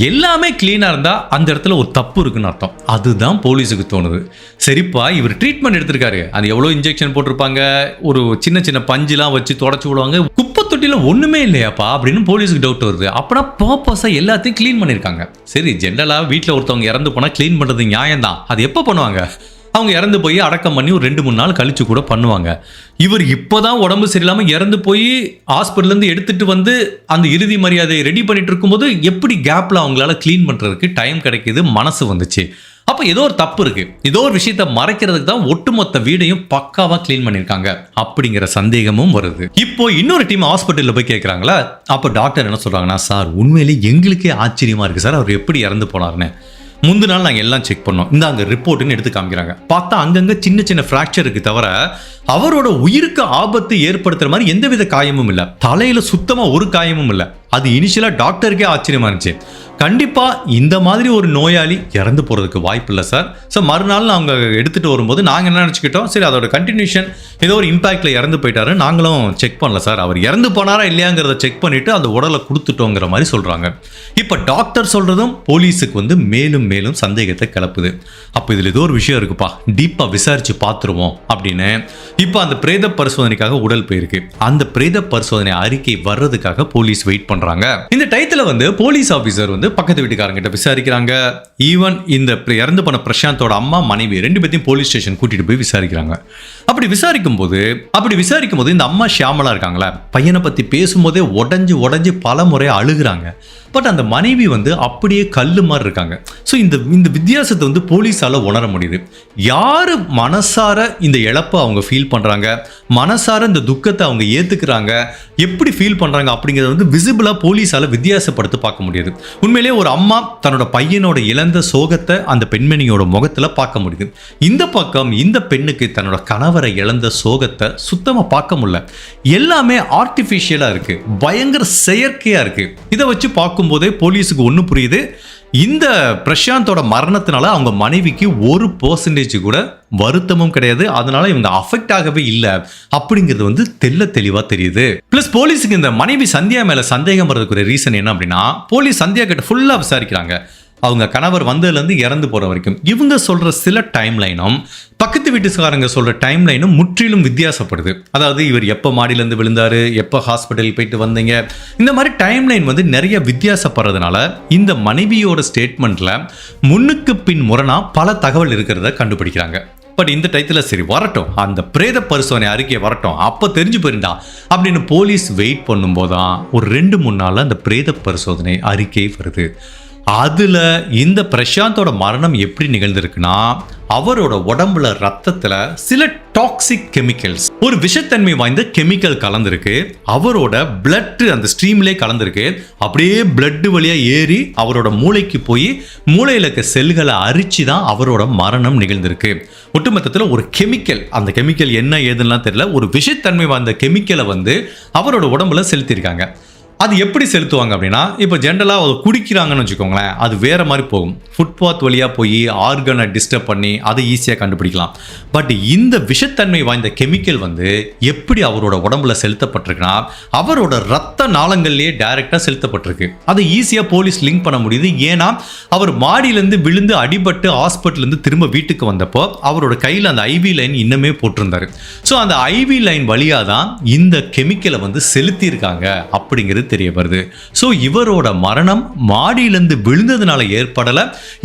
எல்லாமே கிளீனா இருந்தா அந்த இடத்துல ஒரு தப்பு இருக்குன்னு அர்த்தம். அதுதான் போலீஸுக்கு தோணுது. சரிப்பா, இவர் ட்ரீட்மெண்ட் எடுத்திருக்காரு, அது எவ்வளோ இன்ஜெக்ஷன் போட்டிருப்பாங்க, ஒரு சின்ன சின்ன பஞ்சுலாம் வச்சு தொடச்சு விடுவாங்க, குப்பை தொட்டியில் ஒண்ணுமே இல்லையாப்பா அப்படின்னு போலீஸுக்கு டவுட் வருது. அப்பனா பர்பஸா எல்லாத்தையும் கிளீன் பண்ணியிருக்காங்க. சரி, ஜென்ரலா வீட்டில் ஒருத்தவங்க இறந்து போனா கிளீன் பண்றது நியாயம் தான். அது எப்போ பண்ணுவாங்க? அவங்க இறந்து போய் அடக்கம் பண்ணி ஒரு 2-3 நாள் கழிச்சு கூட பண்ணுவாங்க. இவர் இப்போதான் உடம்பு சரியில்லாமல் இறந்து போய் ஹாஸ்பிட்டல்லேருந்து எடுத்துட்டு வந்து அந்த இறுதி மரியாதையை ரெடி பண்ணிட்டு இருக்கும்போது எப்படி கேப்ல அவங்களால கிளீன் பண்றதுக்கு டைம் கிடைக்குது, மனசு வந்துச்சு? அப்போ ஏதோ ஒரு தப்பு இருக்கு. ஏதோ ஒரு விஷயத்த மறைக்கிறதுக்கு தான் ஒட்டுமொத்த வீடையும் பக்காவா கிளீன் பண்ணியிருக்காங்க அப்படிங்கிற சந்தேகமும் வருது. இப்போ இன்னொரு டீம் ஹாஸ்பிட்டலில் போய் கேட்குறாங்களா, அப்போ டாக்டர் என்ன சொல்றாங்கன்னா, சார் உண்மையிலேயே எங்களுக்கே ஆச்சரியமா இருக்கு சார், அவர் எப்படி இறந்து போனார்னு. முந்தின நாள் நாங்கள் எல்லாம் செக் பண்ணோம், இந்த அங்கே ரிப்போர்ட்டுன்னு எடுத்து காமிக்கிறாங்க. பார்த்தா அங்கங்கே சின்ன சின்ன ஃப்ராக்சர் இருக்கு தவிர அவரோட உயிருக்கு ஆபத்து ஏற்படுத்துற மாதிரி எந்தவித காயமும் இல்லை. தலையில சுத்தமா ஒரு காயமும் இல்லை. அது இனிஷியலா டாக்டருக்கே ஆச்சரியமா இருந்துச்சு. கண்டிப்பா இந்த மாதிரி ஒரு நோயாளி இறந்து போறதுக்கு வாய்ப்பு இல்லை சார். ஸோ மறுநாள் அவங்க எடுத்துட்டு வரும்போது நாங்கள் என்ன நினச்சிக்கிட்டோம், சரி அதோட கண்டினியூஷன் ஏதோ ஒரு இம்பாக்ட்ல இறந்து போயிட்டாரு, நாங்களும் செக் பண்ணல சார், அவர் இறந்து போனாரா இல்லையாங்கிறத செக் பண்ணிட்டு அந்த உடலை கொடுத்துட்டோங்கிற மாதிரி சொல்றாங்க. இப்போ டாக்டர் சொல்றதும் போலீஸுக்கு மேலும் மேலும் சந்தேகத்தை கிளப்புது. அப்போ இதுல ஏதோ ஒரு விஷயம் இருக்குப்பா, டீப்பா விசாரிச்சு பார்த்துருவோம் அப்படின்னு இப்போ அந்த பிரேத பரிசோதனைக்காக உடல் போயிருக்கு. அந்த பிரேத பரிசோதனை அறிக்கை வர்றதுக்காக போலீஸ் வெயிட் பண்றாங்க. இந்த டயத்துல போலீஸ் ஆபீசர் பக்கத்து வீட்டுக்காரங்க கிட்ட விசாரிக்கிறாங்க. ஈவன் இந்த இறந்து போன பிரசாந்தோட அம்மா மனைவி 2 பேத்தையும் போலீஸ் ஸ்டேஷன் கூட்டிட்டு போய் விசாரிக்கிறாங்க. அப்படி விசாரிக்கும் போது இந்த அம்மா ஷியாமலா இருக்காங்களா, பையனை பத்தி பேசும்போதே உடஞ்சு பல முறை அழுகுறாங்க. பட் அந்த மனைவி அப்படியே கல்லு மாதிரி இருக்காங்க. ஸோ இந்த வித்தியாசத்தை போலீஸால உணர முடியுது. யாரு மனசார இந்த இழப்பை அவங்க ஃபீல் பண்றாங்க, மனசார இந்த துக்கத்தை அவங்க ஏத்துக்கிறாங்க, எப்படி ஃபீல் பண்றாங்க அப்படிங்கிறத விசிபிளா போலீஸால வித்தியாசப்படுத்தி பார்க்க முடியுது. உண்மையிலேயே ஒரு அம்மா தன்னோட பையனோட இழந்த சோகத்தை அந்த பெண்மணியோட முகத்துல பார்க்க முடியுது. இந்த பக்கம் இந்த பெண்ணுக்கு தன்னோட கணவரை இழந்த சோகத்தை சுத்தமா பார்க்க முடியல. எல்லாமே ஆர்டிஃபிஷியலா இருக்கு, பயங்கர செயற்கையா இருக்கு. இதை வச்சு பார்க்கும்போதே போலீஸுக்கு ஒண்ணு புரியுது, இந்த பிரசாந்தோட மரணத்தினால அவங்க மனைவிக்கு 1% கூட வருத்தமும் கிடையாது, அதனால இவங்க அஃபெக்ட் ஆகவே இல்லை அப்படிங்கிறது தெளிவா தெரியுது. பிளஸ் போலீஸுக்கு இந்த மனைவி சந்தியா மேல சந்தேகம் வர்றதுக்கு ரீசன் என்ன அப்படின்னா, போலீஸ் சந்தியா கிட்ட ஃபுல்லா விசாரிக்கிறாங்க. அவங்க கணவர் வந்ததுலேருந்து இறந்து போற வரைக்கும் இவங்க சொல்ற சில டைம் லைனும் பக்கத்து வீட்டுக்காரங்க சொல்ற டைம் லைனும் முற்றிலும் வித்தியாசப்படுது. அதாவது இவர் எப்போ மாடியிலேருந்து விழுந்தாரு, எப்போ ஹாஸ்பிட்டல் போயிட்டு வந்தீங்க, இந்த மாதிரி டைம் லைன் நிறைய வித்தியாசப்படுறதுனால இந்த மனைவியோட ஸ்டேட்மெண்ட்ல முன்னுக்கு பின் முரணா பல தகவல் இருக்கிறத கண்டுபிடிக்கிறாங்க. பட் இந்த டயத்தில் சரி வரட்டும், அந்த பிரேத பரிசோதனை அறிக்கை வரட்டும், அப்போ தெரிஞ்சு போயிருந்தா அப்படின்னு போலீஸ் வெயிட் பண்ணும்போதான் ஒரு 2-3 நாள் அந்த பிரேத பரிசோதனை அறிக்கை வருது. அதுல இந்த பிரசாந்தோட மரணம் எப்படி நிகழ்ந்திருக்குன்னா, அவரோட உடம்புல ரத்தத்துல சில டாக்ஸிக் கெமிக்கல்ஸ், ஒரு விஷத்தன்மை வாய்ந்த கெமிக்கல் கலந்திருக்கு. அவரோட பிளட் அந்த ஸ்ட்ரீம்லே கலந்திருக்கு. அப்படியே பிளட் வழியா ஏறி அவரோட மூளைக்கு போய் மூளையில இருக்க செல்களை அரிச்சு தான் அவரோட மரணம் நிகழ்ந்திருக்கு. ஒட்டுமொத்தத்தில் ஒரு கெமிக்கல், அந்த கெமிக்கல் என்ன ஏதுன்னா தெரியல, ஒரு விஷத்தன்மை வாய்ந்த கெமிக்கலை அவரோட உடம்புல செலுத்தியிருக்காங்க. அது எப்படி செலுத்துவாங்க அப்படின்னா, இப்போ ஜென்ரலாக அதை குடிக்கிறாங்கன்னு வச்சுக்கோங்களேன், அது வேற மாதிரி போகும். ஃபுட்பாத் வழியாக போய் ஆர்கனை டிஸ்டர்ப் பண்ணி அதை ஈஸியாக கண்டுபிடிக்கலாம். பட் இந்த விஷத்தன்மை வாய்ந்த கெமிக்கல் எப்படி அவரோட உடம்புல செலுத்தப்பட்டிருக்குன்னா, அவரோட ரத்த நாளங்கள்லேயே டைரெக்டாக செலுத்தப்பட்டிருக்கு. அதை ஈஸியாக போலீஸ் லிங்க் பண்ண முடியுது. ஏன்னா அவர் மாடியிலேருந்து விழுந்து அடிபட்டு ஹாஸ்பிட்டலேருந்து திரும்ப வீட்டுக்கு வந்தப்போ அவரோட கையில் அந்த ஐவி லைன் இன்னமே போட்டிருந்தாரு. ஸோ அந்த ஐவி லைன் வழியாக தான் இந்த கெமிக்கலை செலுத்தியிருக்காங்க அப்படிங்கிறது தெரிய வருது. சோ இவரோட மரணம் மாடியிலிருந்து விழுந்ததுனால ஏற்படல,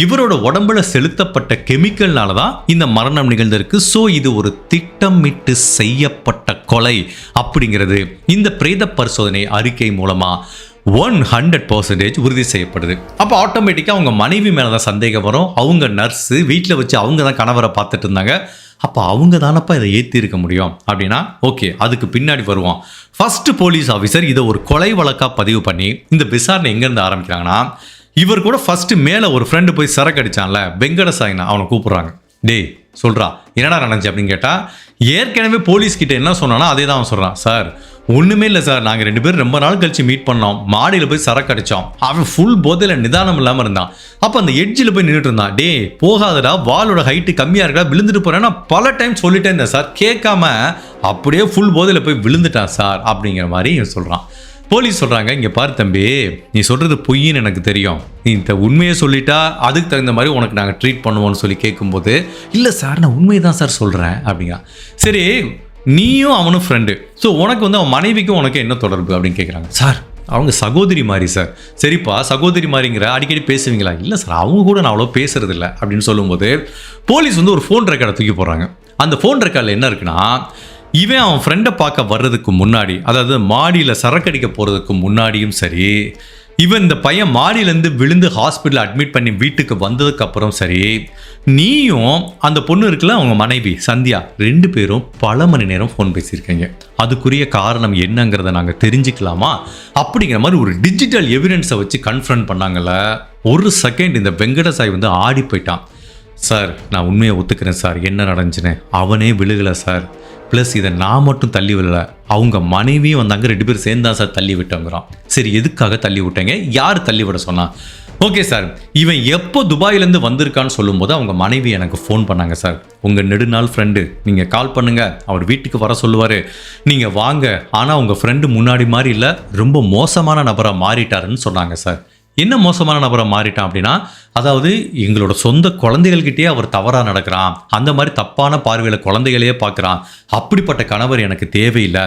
இவரோட உடம்புல செலுத்தப்பட்ட கெமிக்கல்னால தான் இந்த மரணம் நிகழ்ந்திருக்கு. சோ இது ஒரு திட்டமிட்டு செய்யப்பட்ட கொலை அப்படிங்கிறது இந்த பிரேத பரிசோதனை அறிக்கை மூலமா 100% உறுதி செய்யப்படுது. அப்போ ஆட்டோமேட்டிக்காக அவங்க மனைவி மேலே தான் சந்தேகம் வரும். அவங்க நர்ஸு வீட்டில் வச்சு அவங்க தான் கணவரை பார்த்துட்டு இருந்தாங்க. அப்போ அவங்க தானப்பா இதை ஏற்றி இருக்க முடியும் அப்படின்னா, ஓகே அதுக்கு பின்னாடி வருவோம். ஃபர்ஸ்ட் போலீஸ் ஆஃபீஸர் இதை ஒரு கொலை வழக்காக பதிவு பண்ணி இந்த விசாரணை எங்கேருந்து ஆரம்பிக்கிறாங்கன்னா, இவர் கூட ஃபர்ஸ்ட் மேலே ஒரு ஃப்ரெண்டு போய் சரக்கு அடித்தான்ல வெங்கடசாயினா, அவனை கூப்பிட்றாங்க. டேய் சொல்கிறா என்னடா நடந்துச்சு அப்படின்னு கேட்டால், ஏற்கனவே போலீஸ் கிட்ட என்ன சொன்னானோ அதே தான் அவன் சொல்கிறான். சார் ஒன்றுமே இல்லை சார், நாங்கள் 2 பேரும் ரொம்ப நாள் கழிச்சு மீட் பண்ணோம், மாடியில் போய் சரக்கு அடித்தோம், அவன் ஃபுல் போதையில் நிதானம் இல்லாமல் இருந்தான். அப்போ அந்த எட்ஜில் போய் நின்றுட்டு இருந்தான். டே போகாதடா, வாலோட ஹைட்டு கம்மியாக இருக்கா, விழுந்துட்டு போகிறேன்னா பல டைம் சொல்லிட்டே இருந்தேன் சார், கேட்காம அப்படியே ஃபுல் போதையில் போய் விழுந்துட்டான் சார் அப்படிங்கிற மாதிரி இவன் சொல்கிறான். போலீஸ் சொல்கிறாங்க, இங்கே பாரு தம்பி, நீ சொல்கிறது பொய்ன்னு எனக்கு தெரியும், நீ இந்த உண்மையை சொல்லிட்டா அதுக்கு தகுந்த மாதிரி உனக்கு நாங்கள் ட்ரீட் பண்ணுவோம்னு சொல்லி கேட்கும்போது, இல்லை சார் நான் உண்மையை தான் சார் சொல்கிறேன் அப்படிங்க. சரி, நீயும் அவனும் ஃப்ரெண்டு, ஸோ உனக்கு வந்து அவன் மனைவிக்கும் உனக்கு என்ன தொடர்பு அப்படின்னு கேட்குறாங்க. சார் அவங்க சகோதரி மாதிரி சார். சரிப்பா, சகோதரி மாதிரிங்கிற, அடிக்கடி பேசுவீங்களா? இல்லை சார், அவங்க கூட நான் அவ்வளோ பேசுறது இல்லை அப்படின்னு சொல்லும்போது போலீஸ் வந்து ஒரு ஃபோன் ரெக்கார்டை தூக்கி போடுறாங்க. அந்த ஃபோன் ரெக்கார்டில் என்ன இருக்குன்னா, இவன் அவன் ஃப்ரெண்டை பார்க்க வர்றதுக்கு முன்னாடி, அதாவது மாடியில் சரக்கடிக்க போகிறதுக்கு முன்னாடியும் சரி, இவன் இந்த பையன் மாடியிலேருந்து விழுந்து ஹாஸ்பிட்டலில் அட்மிட் பண்ணி வீட்டுக்கு வந்ததுக்கப்புறம் சரி, நீயும் அந்த பொண்ணு இருக்குல்ல அவங்க மனைவி சந்தியா, 2 பேரும் பல மணி நேரம் ஃபோன் பேசியிருக்கீங்க. அதுக்குரிய காரணம் என்னங்கிறத நாங்கள் தெரிஞ்சுக்கலாமா அப்படிங்கிற மாதிரி ஒரு டிஜிட்டல் எவிடன்ஸை வச்சு கன்ஃபரன்ட் பண்ணாங்கல்ல. ஒரு செகண்ட் இந்த வெங்கடசாய் வந்து ஆடி போயிட்டான். சார் நான் உண்மையை ஒத்துக்கிறேன் சார், என்ன நடந்துச்சுன்னு, அவனே விழுகலை சார், ப்ளஸ் இதை நான் மட்டும் தள்ளி விடலை, அவங்க மனைவியும் வந்தாங்க, 2 பேரும் சேர்ந்தா சார் தள்ளி விட்டோங்கிறான். சரி, எதுக்காக தள்ளி விட்டேங்க, யார் தள்ளி விட சொன்னா? ஓகே சார், இவன் எப்போ துபாயிலேருந்து வந்திருக்கான்னு சொல்லும்போது அவங்க மனைவி எனக்கு ஃபோன் பண்ணாங்க சார், உங்கள் நெடுநாள் ஃப்ரெண்டு, நீங்கள் கால் பண்ணுங்க, அவர் வீட்டுக்கு வர சொல்லுவார், நீங்கள் வாங்க, ஆனால் உங்கள் ஃப்ரெண்டு முன்னாடி மாதிரி இல்லை, ரொம்ப மோசமான நபராக மாறிட்டாருன்னு சொன்னாங்க சார். என்ன மோசமான நபரை மாறிட்டான் அப்படின்னா, அதாவது எங்களோட சொந்த குழந்தைகள்கிட்டயே அவர் தவறாக நடக்கிறான், அந்த மாதிரி தப்பான பார்வையில் குழந்தைகளையே பார்க்குறான், அப்படிப்பட்ட கணவர் எனக்கு தேவையில்லை,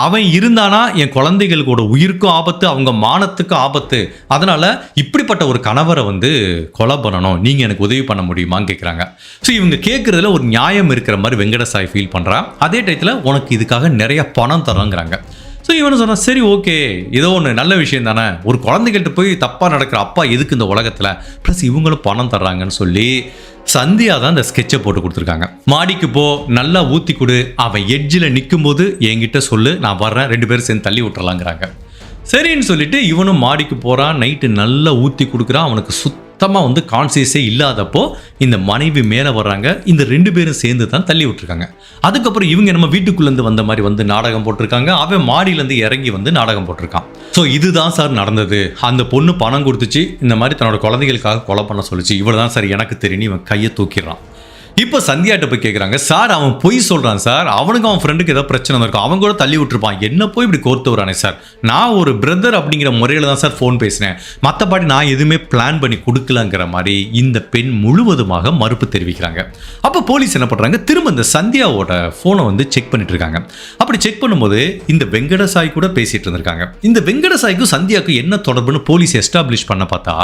அவன் இருந்தானா என் குழந்தைகளோட உயிருக்கும் ஆபத்து, அவங்க மானத்துக்கும் ஆபத்து, அதனால் இப்படிப்பட்ட ஒரு கணவரை வந்து கொலை பண்ணணும், நீங்கள் எனக்கு உதவி பண்ண முடியுமான்னு கேட்குறாங்க. ஸோ இவங்க கேட்குறதுல ஒரு நியாயம் இருக்கிற மாதிரி வெங்கடசாய் ஃபீல் பண்ணுறான். அதே டயத்தில் உனக்கு இதுக்காக நிறைய பணம் தரோங்கிறாங்க. ஸோ இவனு சொன்னான், சரி ஓகே, ஏதோ ஒன்று நல்ல விஷயம் தானே, ஒரு குழந்தைகிட்ட போய் தப்பாக நடக்கிற அப்பா எதுக்கு இந்த உலகத்தில், ப்ளஸ் இவங்களும் பணம் தர்றாங்கன்னு சொல்லி சந்தியா தான் இந்த ஸ்கெட்சை போட்டு கொடுத்துருக்காங்க. மாடிக்கு போ, நல்லா ஊற்றி கொடு, அவன் எட்ஜில் நிற்கும் போது என்கிட்ட சொல்லு, நான் வர்றேன், 2 பேரும் சேர்ந்து தள்ளி விட்டுறலாங்கிறாங்க. சரின்னு சொல்லிட்டு இவனும் மாடிக்கு போகிறான், நைட்டு நல்லா ஊற்றி கொடுக்குறான். அவனுக்கு சுத்தமாக வந்து கான்சியஸே இல்லாதப்போ இந்த மனைவி மேலே வர்றாங்க, இந்த 2 பேரும் சேர்ந்து தான் தள்ளி விட்டுருக்காங்க. அதுக்கப்புறம் இவங்க நம்ம வீட்டுக்குள்ளேருந்து வந்த மாதிரி வந்து நாடகம் போட்டிருக்காங்க, அவன் மாடியிலேருந்து இறங்கி வந்து நாடகம் போட்டிருக்கான். ஸோ இதுதான் சார் நடந்தது. அந்த பொண்ணு பணம் கொடுத்துச்சு, இந்த மாதிரி தன்னோட குழந்தைகளுக்காக கொலை பண்ண சொல்லிச்சு, இவ்வளோ தான் சார் எனக்கு தெரியும், இவன் கையை தூக்கிடுறான். இப்போ சந்தியாட்ட போய் கேட்குறாங்க, சார் அவன் பொய் சொல்கிறான் சார், அவனுக்கு அவன் ஃப்ரெண்டுக்கு ஏதோ பிரச்சனை இருக்கும், அவன் கூட தள்ளி விட்டுருப்பான், என்ன போய் இப்படி கோர்த்து வரானே சார், நான் ஒரு பிரதர் அப்படிங்கிற முறையில் தான் சார் ஃபோன் பேசினேன், மற்றபடி நான் எதுவுமே பிளான் பண்ணி கொடுக்கலங்கிற மாதிரி இந்த பெண் முழுவதுமாக மறுப்பு தெரிவிக்கிறாங்க. அப்போ போலீஸ் என்ன பண்ணுறாங்க, திரும்ப இந்த சந்தியாவோட ஃபோனை வந்து செக் பண்ணிட்டு இருக்காங்க. அப்படி செக் பண்ணும்போது இந்த வெங்கடசாய் கூட பேசிட்டு இருந்திருக்காங்க. இந்த வெங்கடசாய்க்கும் சந்தியாவுக்கும் என்ன தொடர்புன்னு போலீஸ் எஸ்டாப்ளிஷ் பண்ண பார்த்தா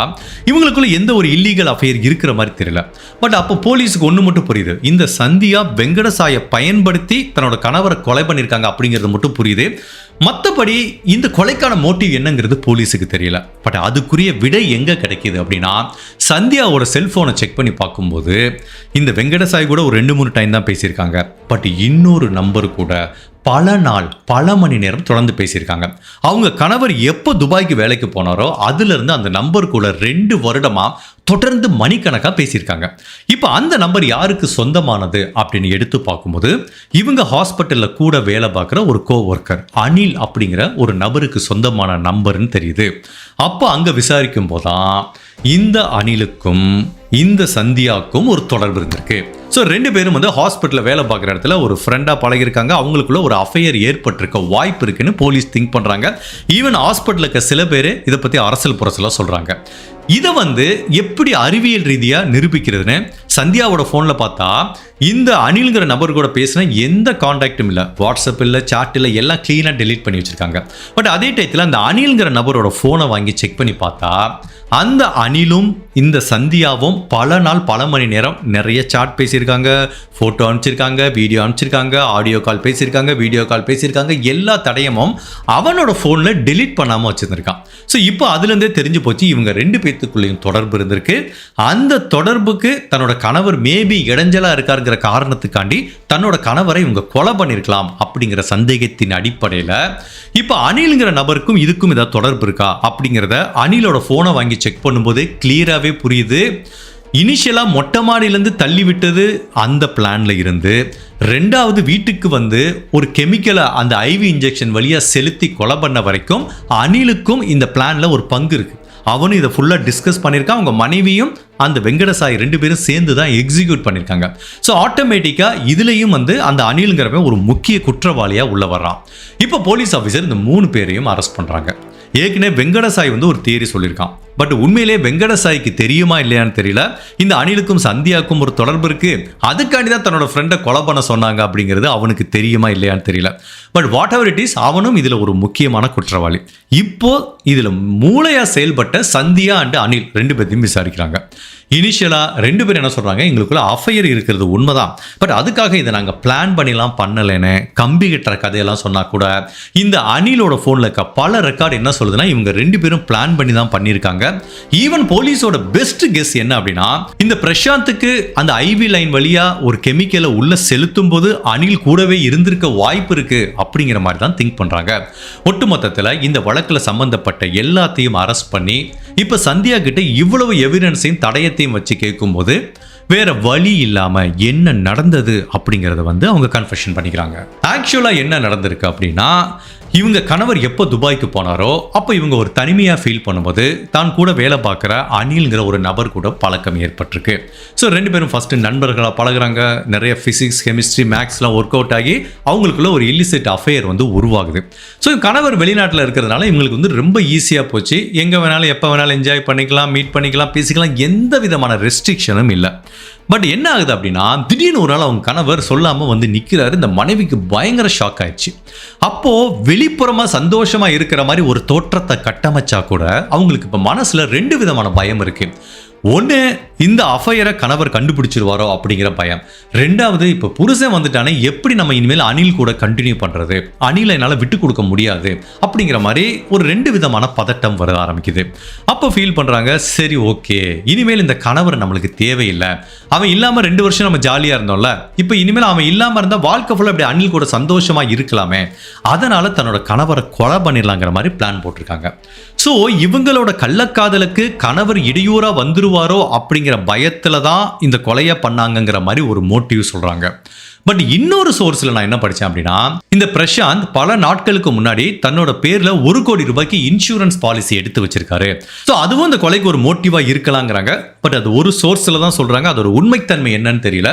இவங்களுக்குள்ள எந்த ஒரு இல்லீகல் அஃபேர் இருக்கிற மாதிரி தெரியல. பட் அப்போ போலீஸுக்கு ஒன்று மட்டும் புரியுது, இந்த சந்தியா வெங்கடசாயை பயன்படுத்தி தன்னோட கணவரை கொலை பண்ணியிருக்காங்க அப்படிங்கிறது மட்டும் புரியுது. மற்றபடி இந்த கொலைக்கான மோட்டிவ் என்னங்கிறது போலீஸுக்கு தெரியல. பட் அதுக்குரிய விடை எங்க கிடைக்குது அப்படின்னா, சந்தியாவோட செல்போனை செக் பண்ணி பார்க்கும்போது இந்த வெங்கடசாய் கூட ஒரு 2-3 டைம் தான் பேசியிருக்காங்க. பட் இன்னொரு நம்பர் கூட பல நாள் பல மணி நேரம் தொடர்ந்து பேசியிருக்காங்க. அவங்க கணவர் எப்போ துபாய்க்கு வேலைக்கு போனாரோ அதுலேருந்து அந்த நம்பர் கூட 2 வருடமா தொடர்ந்து மணிக்கணக்காக பேசியிருக்காங்க. இப்போ அந்த நம்பர் யாருக்கு சொந்தமானது அப்படின்னு எடுத்து பார்க்கும்போது இவங்க ஹாஸ்பிட்டலில் கூட வேலை பார்க்குற ஒரு கோவொர்க்கர் அனில் அப்படிங்கிற ஒரு நபருக்கு சொந்தமான நம்பர்னு தெரியுது. அப்போ அங்கே விசாரிக்கும் போதான் இந்த அனிலுக்கும் இந்த சந்தியாவுக்கும் ஒரு தொடர்பு இருந்திருக்கு. ஸோ 2 பேரும் வந்து ஹாஸ்பிட்டலில் வேலை பார்க்குற இடத்துல ஒரு ஃப்ரெண்டாக பழகிருக்காங்க, அவங்களுக்குள்ள ஒரு அஃபையர் ஏற்பட்டிருக்க வாய்ப்பு இருக்குன்னு போலீஸ் திங்க் பண்ணுறாங்க. ஈவன் ஹாஸ்பிட்டலில் இருக்க சில பேர் இதை பற்றி அரசியல் புரசலாக சொல்கிறாங்க. இதை வந்து எப்படி அறிவியல் ரீதியாக நிரூபிக்கிறதுன்னு சந்தியாவோட ஃபோனில் பார்த்தா இந்த அனில்ங்கிற நபர் கூட பேசின எந்த கான்டாக்டும் இல்லை, வாட்ஸ்அப் இல்லை, சாட் இல்லை, எல்லாம் க்ளீனாக டெலீட் பண்ணி வச்சுருக்காங்க. பட் அதே டயத்தில் அந்த அனில்ங்கிற நபரோட ஃபோனை வாங்கி செக் பண்ணி பார்த்தா அந்த அனிலும் இந்த சந்தியாவும் பல நாள் பல மணி நேரம் நிறைய சாட் பேசியிருக்காங்க, ஃபோட்டோ அனுப்பிச்சிருக்காங்க, வீடியோ அனுப்பிச்சிருக்காங்க, ஆடியோ கால் பேசியிருக்காங்க, வீடியோ கால் பேசியிருக்காங்க. எல்லா தடயமும் அவனோட ஃபோனில் டெலீட் பண்ணாமல் வச்சுருந்துருக்கான். ஸோ இப்போ அதுலேருந்தே தெரிஞ்சு போச்சு இவங்க 2 பேத்துக்குள்ளேயும் தொடர்பு இருந்திருக்கு. அந்த தொடர்புக்கு தன்னோட கணவர் மேபி இடைஞ்சலாக இருக்காருங்கிற காரணத்துக்காண்டி தன்னோட கணவரை இவங்க கொலை பண்ணியிருக்கலாம் அப்படிங்கிற சந்தேகத்தின் அடிப்படையில் இப்போ அனில்ங்கிற நபருக்கும் இதுக்கும் ஏதாவது தொடர்பு இருக்கா அப்படிங்கிறத அனிலோட ஃபோனை வாங்கி செக் பண்ணும்போது கிளியராகவே புரியுது. இனிஷியலா மொட்டை மாடியிலேருந்து தள்ளி விட்டது அந்த பிளான்ல இருந்து, ரெண்டாவது வீட்டுக்கு வந்து ஒரு கெமிக்கலை அந்த ஐவி இன்ஜெக்ஷன் வழியா செலுத்தி கொலை பண்ண வரைக்கும் அனிலுக்கும் இந்த பிளான்ல ஒரு பங்கு இருக்கு. அவனும் இதை ஃபுல்லாக டிஸ்கஸ் பண்ணியிருக்கான். அவங்க மனைவியும் அந்த வெங்கடசாய் 2 பேரும் சேர்ந்து தான் எக்ஸிக்யூட் பண்ணியிருக்காங்க. ஸோ ஆட்டோமேட்டிக்காக இதுலேயும் வந்து அந்த அனிலுங்கிறவன் ஒரு முக்கிய குற்றவாளியாக உள்ள வர்றான். இப்போ போலீஸ் ஆஃபீஸர் இந்த 3 பேரையும் அரெஸ்ட் பண்ணுறாங்க. ஏற்கனவே வெங்கடசாய் வந்து ஒரு தியரி சொல்லியிருக்கான். பட் உண்மையிலே வெங்கடசாய்க்கு தெரியுமா இல்லையான்னு தெரியல. இந்த அனிலுக்கும் சந்தியாவுக்கும் ஒரு தொடர்பு இருக்கு, அதுக்காண்டி தான் தன்னோட ஃப்ரெண்டை கொலை பண்ண சொன்னாங்க அப்படிங்கிறது அவனுக்கு தெரியுமா இல்லையான்னு தெரியல. But whatever it is, அவனும் இதில் ஒரு முக்கியமான குற்றவாளி. இப்போ இதில் மூளையா செயல்பட்ட சந்தியா அண்ட் அனில் 2 பேர்த்தையும் விசாரிக்கிறாங்க. இனிஷியலாக 2 பேரும் என்ன சொல்கிறாங்க, எங்களுக்குள்ள அஃபையர் இருக்கிறது உண்மைதான், பட் அதுக்காக இதை நாங்கள் பிளான் பண்ணிலாம் பண்ணலைன்னு கம்பி கட்டுற கதையெல்லாம் சொன்னால் கூட இந்த அனிலோட ஃபோனில் இருக்க பல ரெக்கார்டு என்ன சொல்லுதுன்னா, இவங்க 2 பேரும் பிளான் பண்ணி தான் பண்ணியிருக்காங்க. ஈவன் போலீஸோட பெஸ்ட் கெஸ் என்ன அப்படின்னா, இந்த பிரசாந்துக்கு அந்த ஐவி லைன் வழியா ஒரு கெமிக்கலை உள்ள செலுத்தும் போது அனில் கூடவே இருந்திருக்க வாய்ப்பு இருக்கு அப்படிங்கிற மாதிரி தான் திங்க் பண்றாங்க. ஒட்டுமொத்தத்தில் இந்த வழக்கில் சம்பந்தப்பட்ட எல்லாத்தையும் அரெஸ்ட் பண்ணி இப்ப சந்தியா கிட்ட இவ்வளவு எவிடன்ஸையும் தடயத்தையும் வச்சு கேட்கும்போது வேற வழி இல்லாம என்ன நடந்தது அப்படிங்கறத வந்து அவங்க கன்ஃபெஷன் பண்ணிக்கிறாங்க. ஆக்சுவலா என்ன நடந்திருக்கு அப்படின்னா, இவங்க கணவர் எப்போ துபாய்க்கு போனாரோ அப்போ இவங்க ஒரு தனிமையாக ஃபீல் பண்ணும்போது தான் கூட வேலை பார்க்குற அனில்ங்கிற ஒரு நபர் கூட பழக்கம் ஏற்பட்டிருக்கு. ஸோ 2 பேரும் ஃபஸ்ட்டு நண்பர்களாக பழகுறாங்க. நிறைய ஃபிசிக்ஸ், கெமிஸ்ட்ரி, மேக்ஸ்லாம் ஒர்க் அவுட் ஆகி அவங்களுக்குள்ள ஒரு இல்லிசிட் அஃபேர் வந்து உருவாகுது. ஸோ கணவர் வெளிநாட்டில் இருக்கிறதுனால இவங்களுக்கு வந்து ரொம்ப ஈஸியாக போச்சு. எங்கே வேணாலும் எப்போ வேணாலும் என்ஜாய் பண்ணிக்கலாம், மீட் பண்ணிக்கலாம், பேசிக்கலாம், எந்த விதமான ரெஸ்ட்ரிக்ஷனும் இல்லை. பட் என்ன ஆகுது அப்படின்னா, திடீர்னு ஒரு நாள் அவங்க கணவர் சொல்லாமல் வந்து நிற்கிறாரு. இந்த மனைவிக்கு பயங்கர ஷாக் ஆயிடுச்சு. அப்போ வெளிப்புறமா சந்தோஷமா இருக்கிற மாதிரி ஒரு தோற்றத்தை கட்டமைச்சா கூட அவங்களுக்கு இப்போ மனசுல 2 விதமான பயம் இருக்கு. ஒன்று, இந்த அஃபையரை கணவர் கண்டுபிடிச்சிருவாரோ அப்படிங்கிற பயம். 2வது, இப்போ புருஷன் வந்துட்டானே, எப்படி நம்ம இனிமேல் அனில் கூட கண்டினியூ பண்ணுறது, அனிலை என்னால் விட்டு கொடுக்க முடியாது அப்படிங்கிற மாதிரி ஒரு 2 விதமான பதட்டம் வர ஆரம்பிக்குது. அப்போ ஃபீல் பண்ணுறாங்க, சரி ஓகே, இனிமேல் இந்த கணவர் நம்மளுக்கு தேவையில்லை. அவன் இல்லாமல் 2 வருஷம் நம்ம ஜாலியாக இருந்தோம்ல, இப்போ இனிமேல் அவன் இல்லாமல் இருந்தால் வாழ்க்கை ஃபுல்லாக அப்படி அனில் கூட சந்தோஷமாக இருக்கலாமே, அதனால் தன்னோட கணவரை கொலை பண்ணிடலாங்கிற மாதிரி பிளான் போட்டிருக்காங்க. ஸோ இவங்களோட கள்ளக்காதலுக்கு கணவர் இடையூறாக வந்துருவாரோ அப்படிங்கிற பயத்தில் தான் இந்த கொலையை பண்ணாங்கங்கிற மாதிரி ஒரு மோட்டிவ் சொல்கிறாங்க. பட் இன்னொரு சோர்ஸில் நான் என்ன படித்தேன் அப்படின்னா, இந்த பிரசாந்த் பல நாட்களுக்கு முன்னாடி தன்னோட பேரில் 1 கோடி ரூபாய்க்கு இன்சூரன்ஸ் பாலிசி எடுத்து வச்சிருக்காரு. ஸோ அதுவும் இந்த கொலைக்கு ஒரு மோட்டிவாக இருக்கலாங்கிறாங்க. பட் அது ஒரு சோர்ஸில் தான் சொல்கிறாங்க. அதோட உண்மைத்தன்மை என்னன்னு தெரியல.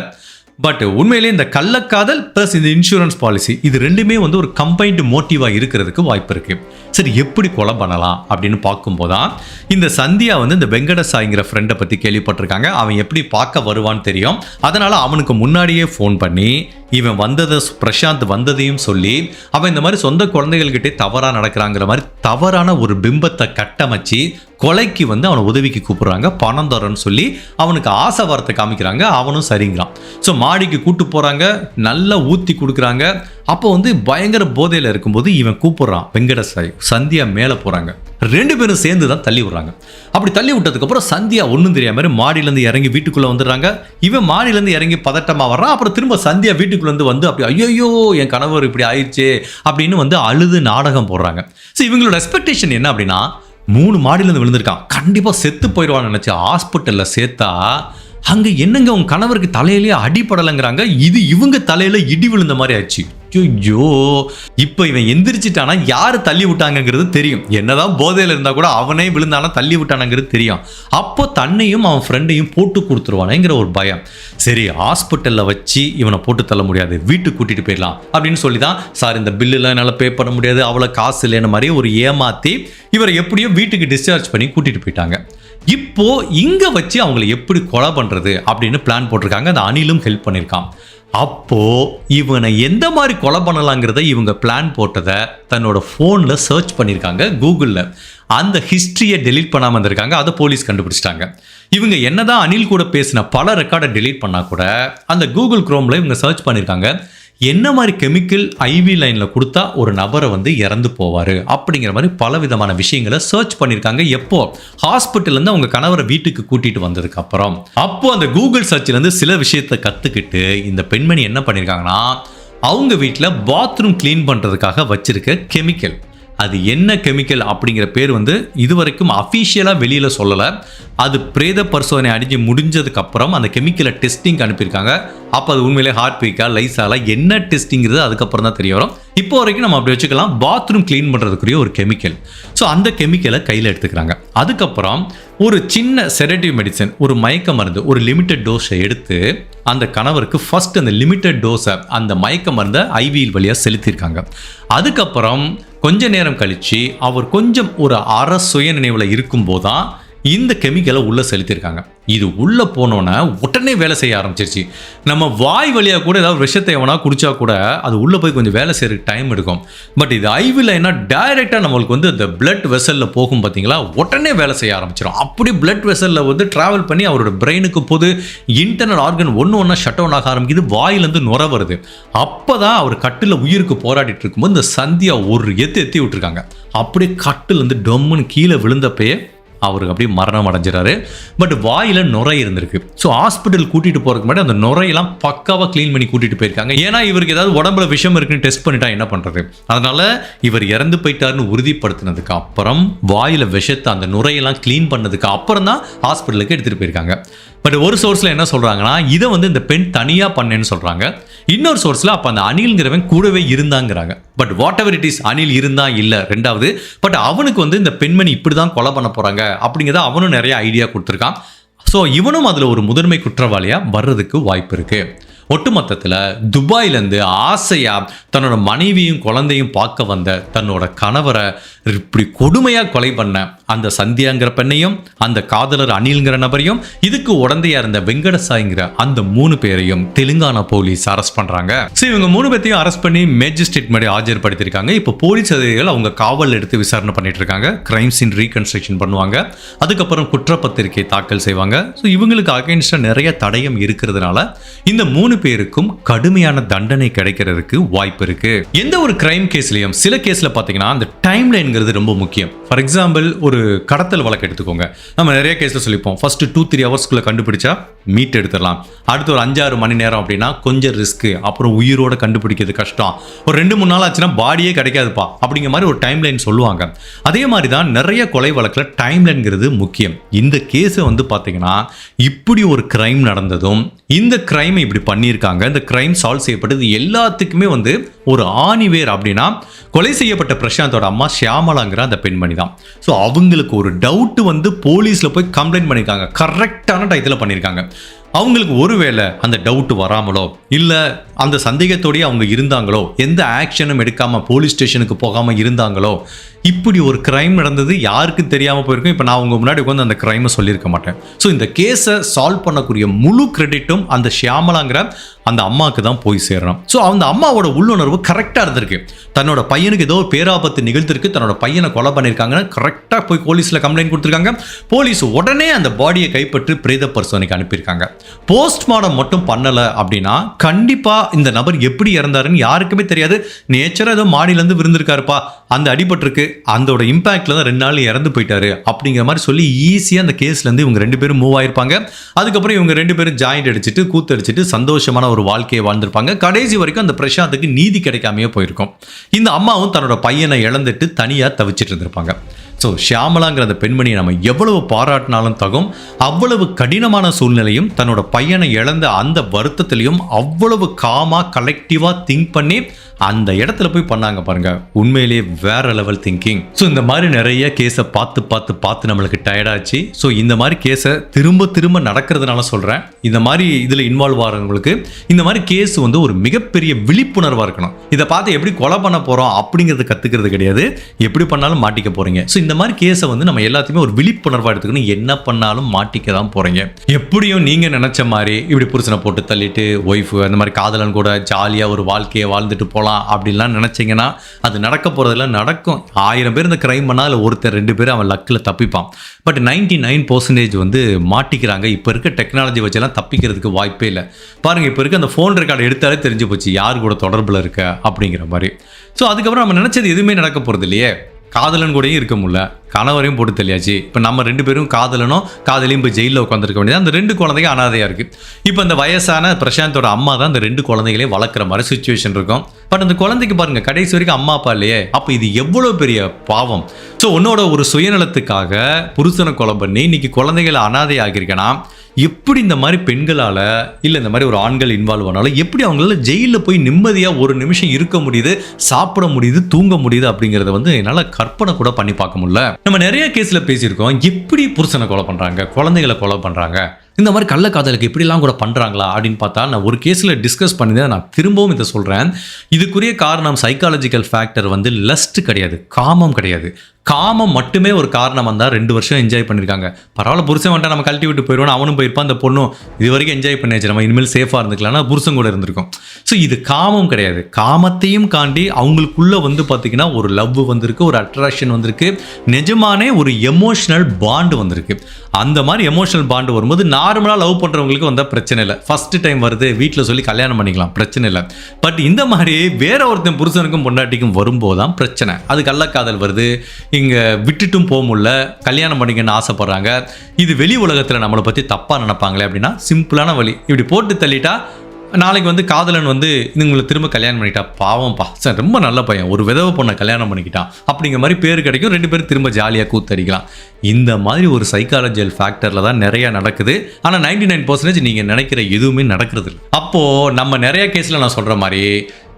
பட் உண்மையிலே இந்த கள்ளக்காதல் ப்ளஸ் இந்த இன்சூரன்ஸ் பாலிசி இது 2மே வந்து ஒரு கம்பைன்டு மோட்டிவாக இருக்கிறதுக்கு வாய்ப்பு இருக்கு. சரி, எப்படி கொலை பண்ணலாம் அப்படின்னு பார்க்கும்போதான் இந்த சந்தியா வந்து இந்த வெங்கடசாய்ங்கிற ஃப்ரெண்டை பற்றி கேள்விப்பட்டிருக்காங்க. அவன் எப்படி பார்க்க வருவான்னு தெரியும். அதனால அவனுக்கு முன்னாடியே ஃபோன் பண்ணி இவன் வந்ததை, பிரசாந்த் வந்ததையும் சொல்லி அவன் இந்த மாதிரி சொந்த குழந்தைகள்கிட்டே தவறாக நடக்கிறாங்கிற மாதிரி தவறான ஒரு பிம்பத்தை கட்டமைச்சு கொலைக்கு வந்து அவனை உதவிக்கு கூப்பிடுறாங்க. பணம் தரன்னு சொல்லி அவனுக்கு ஆசை வார்த்தை காமிக்கிறாங்க. அவனும் சரிங்கிறான். ஸோ மாடிக்கு கூட்டு போகிறாங்க, நல்லா ஊற்றி கொடுக்குறாங்க. அப்போ வந்து பயங்கர போதையில் இருக்கும்போது இவன் கூப்பிடுறான் வெங்கடசாய். சந்தியா மேலே போகிறாங்க. 2 பேரும் சேர்ந்து தான் தள்ளி விடுறாங்க. அப்படி தள்ளி விட்டதுக்கப்புறம் சந்தியா ஒன்றும் தெரியாம மாதிரி மாடியிலேருந்து இறங்கி வீட்டுக்குள்ளே வந்துடுறாங்க. இவன் மாடியிலேருந்து இறங்கி பதட்டமாக வர்றான். அப்புறம் திரும்ப சந்தியா வீட்டுக்குள்ளேருந்து வந்து அப்படி ஐயோ என் கணவர் இப்படி ஆயிடுச்சு அப்படின்னு வந்து அழுது நாடகம் போடுறாங்க. ஸோ இவங்களோட எக்ஸ்பெக்டேஷன் என்ன அப்படின்னா, 3 மாடியிலேருந்து விழுந்திருக்கான், கண்டிப்பாா செத்து போயிடுவான்னு நினைச்சு ஹாஸ்பிட்டல்ல சேர்த்தா அங்க என்னங்க உங்க கணவருக்கு தலையிலேயே அடிபடலைங்கிறாங்க. இது இவங்க தலையில இடி விழுந்த மாதிரி ஆயிடுச்சு. ஐயோ, இப்போ இவன் எந்திரிச்சிட்டானா யாரு தள்ளி விட்டாங்கிறது தெரியும். என்னதான் போதையில இருந்தா கூட அவனே விழுந்தானா தள்ளி விட்டானங்கிறது தெரியும். அப்போ தன்னையும் அவன் ஃப்ரெண்டையும் போட்டு கொடுத்துருவானேங்கிற ஒரு பயம். சரி, ஹாஸ்பிட்டல்ல வச்சு இவனை போட்டு தள்ள முடியாது, வீட்டுக்கு கூட்டிட்டு போயிடலாம் அப்படின்னு சொல்லி தான், சார் இந்த பில்லுலாம் என்னால் பே பண்ண முடியாது, அவ்வளோ காசு இல்லைன்னு மாதிரி ஒரு ஏமாத்தி இவரை எப்படியோ வீட்டுக்கு டிஸ்சார்ஜ் பண்ணி கூட்டிட்டு போயிட்டாங்க. இப்போ இங்க வச்சு அவங்களை எப்படி கொலை பண்றது அப்படின்னு பிளான் போட்டிருக்காங்க. அந்த அனிலும் ஹெல்ப் பண்ணியிருக்கான். அப்போ இவனை எந்த மாதிரி கொலை பண்ணலாங்கிறத இவங்க பிளான் போட்டதை தன்னோட ஃபோனில் சர்ச் பண்ணியிருக்காங்க கூகுளில். அந்த ஹிஸ்ட்ரியை டெலீட் பண்ணாமல் இருந்திருக்காங்க. அதை போலீஸ் கண்டுபிடிச்சிட்டாங்க. இவங்க என்னதான் அனில் கூட பேசின பல ரெக்கார்டை டெலீட் பண்ணால் கூட அந்த கூகுள் குரோமில் இவங்க சர்ச் பண்ணியிருக்காங்க, என்ன மாதிரி கெமிக்கல் ஐவி லைனில் கொடுத்தா ஒரு நபரை வந்து இறந்து போவார் அப்படிங்கிற மாதிரி பல விதமான விஷயங்களை சர்ச் பண்ணியிருக்காங்க. எப்போ ஹாஸ்பிட்டல்லேருந்து அவங்க கணவரை வீட்டுக்கு கூட்டிகிட்டு வந்ததுக்கு அப்புறம். அப்போ அந்த கூகுள் சர்ச்லேருந்து சில விஷயத்தை கற்றுக்கிட்டு இந்த பெண்மணி என்ன பண்ணியிருக்காங்கன்னா, அவங்க வீட்டில் பாத்ரூம் க்ளீன் பண்ணுறதுக்காக வச்சிருக்க கெமிக்கல், அது என்ன கெமிக்கல் அப்படிங்கிற பேர் வந்து இதுவரைக்கும் அஃபீஷியலாக வெளியில் சொல்லலை. அது பிரேத பரிசோதனை அடிஞ்சு முடிஞ்சதுக்கப்புறம் அந்த கெமிக்கலை டெஸ்டிங் அனுப்பியிருக்காங்க. அப்போ அது உண்மையிலே ஹார்ட்பீக்கா லைசாலா என்ன டெஸ்டிங்கிறது அதுக்கப்புறம் தான் தெரிய வரும். இப்போ வரைக்கும் நம்ம அப்படி வச்சுக்கலாம், பாத்ரூம் க்ளீன் பண்ணுறதுக்குரிய ஒரு கெமிக்கல். ஸோ அந்த கெமிக்கலை கையில் எடுத்துக்கிறாங்க. அதுக்கப்புறம் ஒரு சின்ன செடேட்டிவ் மெடிசன், ஒரு மயக்க மருந்து, ஒரு லிமிட்டட் டோஸை எடுத்து அந்த கணவருக்கு ஃபர்ஸ்ட் அந்த லிமிட்டட் டோஸை அந்த மயக்க மருந்தை ஐவியில் வழியாக செலுத்தியிருக்காங்க. அதுக்கப்புறம் கொஞ்ச நேரம் கழித்து அவர் கொஞ்சம் ஒரு அரை சுய நினைவில் இருக்கும்போது தான் இந்த கெமிக்கலை உள்ளே செலுத்தியிருக்காங்க. இது உள்ளே போனோன்னே உடனே வேலை செய்ய ஆரம்பிச்சிருச்சு. நம்ம வாய் வழியாக கூட ஏதாவது விஷத்தை எவனா குடிச்சா கூட அது உள்ளே போய் கொஞ்சம் வேலை செய்யறதுக்கு டைம் எடுக்கும். பட் இது ஐவில் என்ன டைரெக்டாக நம்மளுக்கு வந்து அந்த பிளட் வெசலில் போகும் பார்த்தீங்களா, உடனே வேலை செய்ய ஆரம்பிச்சிடும். அப்படி பிளட் வெசலில் வந்து ட்ராவல் பண்ணி அவரோட பிரெயினுக்கு போது இன்டர்னல் ஆர்கன் ஒன்று ஷட் டவுன் ஆக ஆரம்பிக்குது. வாயிலேருந்து நுர வருது. அப்போ தான் அவர் கட்டில் உயிருக்கு போராடிட்டு இருக்கும்போது இந்த சந்தியா ஒரு எத்தி விட்டுருக்காங்க. அப்படியே கட்டிலேருந்து டொம்முன்னு கீழே விழுந்தப்பயே அவருக்கு அப்படியே மரணம் அடைஞ்சிடாரு. பட் வாயில் நுரை இருந்திருக்கு. ஸோ ஹாஸ்பிட்டல் கூட்டிகிட்டு போகிறதுக்கு முன்னாடி அந்த நுரையெல்லாம் பக்காவாக க்ளீன் பண்ணி கூட்டிகிட்டு போயிருக்காங்க. ஏன்னா இவருக்கு ஏதாவது உடம்புல விஷம் இருக்குன்னு டெஸ்ட் பண்ணிட்டா என்ன பண்ணுறது, அதனால் இவர் இறந்து போயிட்டாருன்னு உறுதிப்படுத்தினதுக்கு அப்புறம் வாயில் விஷத்தை அந்த நுரையெல்லாம் க்ளீன் பண்ணதுக்கு அப்புறம் தான் ஹாஸ்பிட்டலுக்கு எடுத்துகிட்டு போயிருக்காங்க. பட் ஒரு சோர்ஸில் என்ன சொல்கிறாங்கன்னா இதை வந்து இந்த பெண் தனியாக பண்ணேன்னு சொல்கிறாங்க. இன்னொரு சோர்ஸில் அப்போ அந்த அணில்ங்கிறவன் கூடவே இருந்தாங்கிறாங்க. But whatever it is, Anil இருந்தா இல்லை ரெண்டாவது. பட் அவனுக்கு வந்து இந்த பெண்மணி இப்படி தான் கொலை பண்ண போகிறாங்க அப்படிங்கிறத அவனும் நிறைய ஐடியா கொடுத்துருக்கான். ஸோ இவனும் அதில் ஒரு முதன்மை குற்றவாளியாக வர்றதுக்கு வாய்ப்பு இருக்குது. ஒட்டுமொத்தத்தில் துபாயிலேருந்து ஆசையாக தன்னோட மனைவியும் குழந்தையும் பார்க்க வந்த தன்னோட கணவரை இப்படி கொடுமையாக கொலை பண்ண அந்த சந்தியாங்கிற பெண்ணையும் அந்த காதலர் அனில்ங்கிற நபரையும் இதுக்கு உடந்தையாக இருந்த வெங்கடசாய்ங்கிற அந்த 3 பேரையும் தெலுங்கானா போலீஸ் அரெஸ்ட் பண்ணுறாங்க. ஸோ இவங்க 3 பேர்த்தையும் அரெஸ்ட் பண்ணி மேஜிஸ்ட்ரேட் முன்னாடி ஆஜர்படுத்தியிருக்காங்க. இப்போ போலீஸ் அதிகாரிகள் அவங்க காவல் எடுத்து விசாரணை பண்ணிட்டு இருக்காங்க. கிரைம் சீன் ரீகன்ஸ்ட்ரக்ஷன் பண்ணுவாங்க. அதுக்கப்புறம் குற்றப்பத்திரிகை தாக்கல் செய்வாங்க. ஸோ இவங்களுக்கு அகைன்ஸ்டாக நிறைய தடயம் இருக்கிறதுனால இந்த 3 பேருக்கும் கடுமையான தண்டனை கிடைக்கிறதுக்கு வாய்ப்பு இருக்கு. எந்த ஒரு கிரைம் கேஸ்லயும் சில கேஸ்ல பாத்தீங்கன்னா அந்த டைம் லைன்ங்கிறது ரொம்ப முக்கியம். ஃபார் எக்ஸாம்பிள் ஒரு கடத்தல் வழக்கு எடுத்துக்கோங்க. நம்ம நிறைய கேஸ்ல சொல்லிப்போம், ஃபர்ஸ்ட் 2-3 ஹவர்ஸ்க்குள்ள கண்டுபிடிச்சா மீட் எடுத்துடலாம். அடுத்து ஒரு 5-6 மணி நேரம் அப்படின்னா கொஞ்சம் ரிஸ்க், அப்புறம் உயிரோட கண்டுபிடிக்கிறது கஷ்டம், ஒரு 2-3 நாள் ஆச்சுன்னா பாடியே கிடைக்காதுப்பா அப்படிங்கிற மாதிரி ஒரு டைம் லைன் சொல்லுவாங்க. அதே மாதிரி தான் நிறைய கொலை வழக்குல டைம் லைன்ங்கிறது முக்கியம். இந்த கேஸை வந்து பாத்தீங்கன்னா இப்படி ஒரு கிரைம் நடந்ததும் இந்த கிரைம் இப்படி பண்ணியிருக்காங்க, இந்த கிரைம் சால்வ் செய்யப்பட்டது எல்லாத்துக்குமே வந்து ஒரு ஆணிவேர் அப்படின்னா கொலை செய்யப்பட்ட பிரசாந்தோட அம்மா ஷியாமலாங்கிற அந்த பெண்மணி தான். ஸோ அவங்களுக்கு ஒரு டவுட் வந்து போலீஸில் போய் கம்ப்ளைண்ட் பண்ணியிருக்காங்க. கரெக்டான டயத்தில் பண்ணியிருக்காங்க. அவங்களுக்கு ஒருவேளை அந்த டவுட் வராமலோ இல்லை அந்த சந்தேகத்தோடய அவங்க இருந்தாங்களோ, எந்த ஆக்ஷனும் எடுக்காமல் போலீஸ் ஸ்டேஷனுக்கு போகாமல் இருந்தாங்களோ, இப்படி ஒரு கிரைம் நடந்தது யாருக்கும் தெரியாமல் போயிருக்கும். இப்போ நான் உங்க முன்னாடி உட்காந்து அந்த கிரைமை சொல்லியிருக்க மாட்டேன். ஸோ இந்த கேஸை சால்வ் பண்ணக்கூடிய முழு கிரெடிட்டும் அந்த ஷியாமலாங்கிற அந்த அம்மாவுக்கு தான் போய் சேரணும். ஸோ அந்த அம்மாவோட உள்ளுணர்வு கரெக்டாக இருந்திருக்கு. தன்னோட பையனுக்கு ஏதோ பேராபத்து நிகழ்த்திருக்கு, தன்னோட பையனை கொலை பண்ணியிருக்காங்கன்னு கரெக்டாக போய் போலீஸில் கம்ப்ளைண்ட் கொடுத்துருக்காங்க. போலீஸ் உடனே அந்த பாடியை கைப்பற்றி பிரேத பரிசோதனைக்கு அனுப்பியிருக்காங்க. போஸ்ட்மார்டம் மட்டும் பண்ணலை அப்படின்னா கண்டிப்பாக இந்த நபர் எப்படி இறந்தாருன்னு யாருக்குமே தெரியாது. நேச்சராக ஏதோ மாடியிலேருந்து விருந்திருக்காருப்பா, அந்த அடிபட்டிருக்கு, அதோட இம்பாக்ட்ல தான் 2 நாள் இறந்து போயிட்டாரு அப்படிங்கிற மாதிரி சொல்லி ஈஸியாக அந்த கேஸ்லேருந்து இவங்க 2 பேரும் மூவ் ஆயிருப்பாங்க. அதுக்கப்புறம் இவங்க 2 பேரும் ஜாயிண்ட் அடிச்சுட்டு கூத்தடிச்சுட்டு சந்தோஷமான ஒரு வாழ்க்கையை வாழ்ந்திருப்பாங்க. கடைசி வரைக்கும் அந்த பிரசாந்துக்கு நீதி கிடைக்காமையே போயிருக்கும். இந்த அம்மாவும் தன்னோட பையனை இழந்துட்டு தனியாக தவிச்சிட்டு இருந்திருப்பாங்க. ஸோ ஷியாமலாங்கிற அந்த பெண்மணியை நம்ம எவ்வளவு பாராட்டினாலும் தகும், அவ்வளவு கடினமான சூழ்நிலையும் தன்னோட பையனை இழந்த அந்த வருத்தத்திலையும் அவ்வளவு காமாக கலெக்டிவாக திங்க் பண்ணி அந்த இடத்துல போய் பண்ணாங்க பாருங்க, உண்மையிலேயே வேற லெவல் திங்கிங். ஸோ இந்த மாதிரி நிறைய கேஸை பார்த்து நம்மளுக்கு டயர்டாச்சு. ஸோ இந்த மாதிரி கேஸை திரும்ப நடக்கிறதுனால சொல்கிறேன், இந்த மாதிரி இதில் இன்வால்வ் ஆகிறவங்களுக்கு இந்த மாதிரி கேஸ் வந்து ஒரு மிகப்பெரிய விழிப்புணர்வாக இருக்கணும். இதை பார்த்து எப்படி கொலை பண்ண போகிறோம் அப்படிங்கிறது கற்றுக்கிறது கிடையாது, எப்படி பண்ணாலும் மாட்டிக்க போகிறீங்க. ஸோ இந்த மாதிரி கேஸை வந்து நம்ம எல்லாத்தையுமே ஒரு விழிப்புணர்வாக எடுத்துக்கணும். என்ன பண்ணாலும் மாட்டிக்க தான் போகிறீங்க. எப்படியும் நீங்கள் நினச்ச மாதிரி இப்படி புருஷனை போட்டு தள்ளிட்டு ஒய்ஃபு அந்த மாதிரி காதலன் கூட ஜாலியாக ஒரு வாழ்க்கையை வாழ்ந்துட்டு போகலாம் அப்படின்லாம் நினைச்சீங்கன்னா அது நடக்க போறதெல்லாம் நடக்கும். 1000 பேர் இந்த கிரைம் பண்ணா அதில் ஒருத்தர் 2 பேர் அவன் லக்கில் தப்பிப்பான். பட் 99% வந்து மாட்டிக்கிறாங்க. இப்போ இருக்க டெக்னாலஜி வச்செல்லாம் தப்பிக்கிறதுக்கு வாய்ப்பே இல்லை. பாருங்க, இப்போ இருக்க அந்த ஃபோன் ரெக்கார்டு எடுத்தாலே தெரிஞ்சு போச்சு யார் கூட தொடர்பில் இருக்க அப்படிங்கிற மாதிரி. ஸோ அதுக்கப்புறம் நம்ம நினைச்சது எதுவுமே நடக்க போறது இல்லையே. காதலன் கூடயும் இருக்க முடியல, கணவரையும் போட்டு தெரியாச்சு. இப்போ நம்ம 2 பேரும் காதலனும் காதலையும் போய் ஜெயிலில் உட்காந்துருக்க வேண்டியது. அந்த 2 குழந்தைங்க அனாதையாக இருக்குது. இப்போ அந்த வயசான பிரசாந்தோட அம்மா தான் அந்த 2 குழந்தைகளையும் வளர்க்குற மாதிரி சுச்சுவேஷன் இருக்கும். பட் அந்த குழந்தைக்கு பாருங்க கடைசி வரைக்கும் அம்மா அப்பா இல்லையே. அப்போ இது எவ்வளோ பெரிய பாவம். ஸோ உன்னோட ஒரு சுயநலத்துக்காக புருஷனை கொலை பண்ணி இன்னைக்கு குழந்தைகளை அனாதை ஆகியிருக்கேன்னா எப்படி இந்த மாதிரி பெண்களால் இல்லை இந்த மாதிரி ஒரு ஆண்கள் இன்வால்வ் ஆனாலும் எப்படி அவங்களால ஜெயிலில் போய் நிம்மதியாக ஒரு நிமிஷம் இருக்க முடியுது, சாப்பிட முடியுது, தூங்க முடியுது அப்படிங்கிறத வந்து என்னால் கற்பனை கூட பண்ணி பார்க்க முடியல. நம்ம நிறைய கேஸில் பேசியிருக்கோம், எப்படி புருஷனை கொலை பண்ணுறாங்க, குழந்தைகளை கொலை பண்ணுறாங்க, இந்த மாதிரி கள்ளக்காதலுக்கு இப்படிலாம் கூட பண்ணுறாங்களா அப்படின்னு பார்த்தா நான் ஒரு கேஸில் டிஸ்கஸ் பண்ணிதான் நான் திரும்பவும் இதை சொல்கிறேன். இதுக்குரிய காரணம் சைக்காலஜிக்கல் ஃபேக்டர் வந்து லஸ்ட் கிடையாது, காமம் கிடையாது. காமம் மட்டுமே ஒரு காரணம் வந்தால் 2 வருஷம் என்ஜாய் பண்ணியிருக்காங்க. பரவாயில்ல புருஷன் வந்துட்டா நம்ம கழட்டி விட்டு போயிடுவோம், அவனும் போயிருப்பான், அந்த பொண்ணும் இது வரைக்கும் என்ஜாய் பண்ணியாச்சு, நம்ம இனிமேல் சேஃபாக இருந்துக்கலாம்னா புருஷன் கூட இருந்திருக்கும். ஸோ இது காமம் கிடையாது. காமத்தையும் காண்டி அவங்களுக்குள்ள வந்து பார்த்திங்கன்னா ஒரு லவ் வந்திருக்கு, ஒரு அட்ராக்ஷன் வந்திருக்கு, நிஜமானே ஒரு எமோஷனல் பாண்டு வந்திருக்கு. அந்த மாதிரி எமோஷனல் பாண்டு வரும்போது நார்மலாக லவ் பண்ணுறவங்களுக்கு வந்தால் பிரச்சனை இல்லை. ஃபர்ஸ்ட் டைம் வருது வீட்டில் சொல்லி கல்யாணம் பண்ணிக்கலாம், பிரச்சனை இல்லை. பட் இந்த மாதிரி வேற ஒருத்தன் புருஷனுக்கும் பொண்டாட்டிக்கும் வரும்போது தான் பிரச்சனை. அது கள்ளக்காதல் வருது, இங்கே விட்டுட்டும் போக முடியல, கல்யாணம் பண்ணிக்கணும்னு ஆசைப்படுறாங்க. இது வெளி உலகத்தில் நம்மளை பற்றி தப்பாக நினைப்பாங்களே அப்படின்னா சிம்பிளான வழி, இப்படி போட்டு தள்ளிட்டா நாளைக்கு வந்து காதலன் வந்து இவங்களை திரும்ப கல்யாணம் பண்ணிக்கிட்டா பாவம்ப்பா சார் ரொம்ப நல்ல பையன் ஒரு விதவை பொண்ணை கல்யாணம் பண்ணிக்கிட்டான் அப்படிங்கிற மாதிரி பேர் கிடைக்கும், 2 பேரும் திரும்ப ஜாலியாக கூத்தடிக்கலாம். இந்த மாதிரி ஒரு சைக்காலஜிக்கல் ஃபேக்டரில் தான் நிறையா நடக்குது. ஆனால் 99% நீங்கள் நினைக்கிற எதுவுமே நடக்கிறது இல்லை. அப்போது நம்ம நிறைய கேஸில் நான் சொல்கிற மாதிரி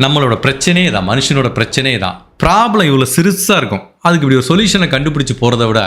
நம்மளோட பிரச்சனையே தான், மனுஷனோட பிரச்சனையே தான். ப்ராப்ளம் இவ்வளோ சிறுசாக இருக்கும், அதுக்கு இப்படி ஒரு சொல்யூஷனை கண்டுபிடிச்சி போகிறத விட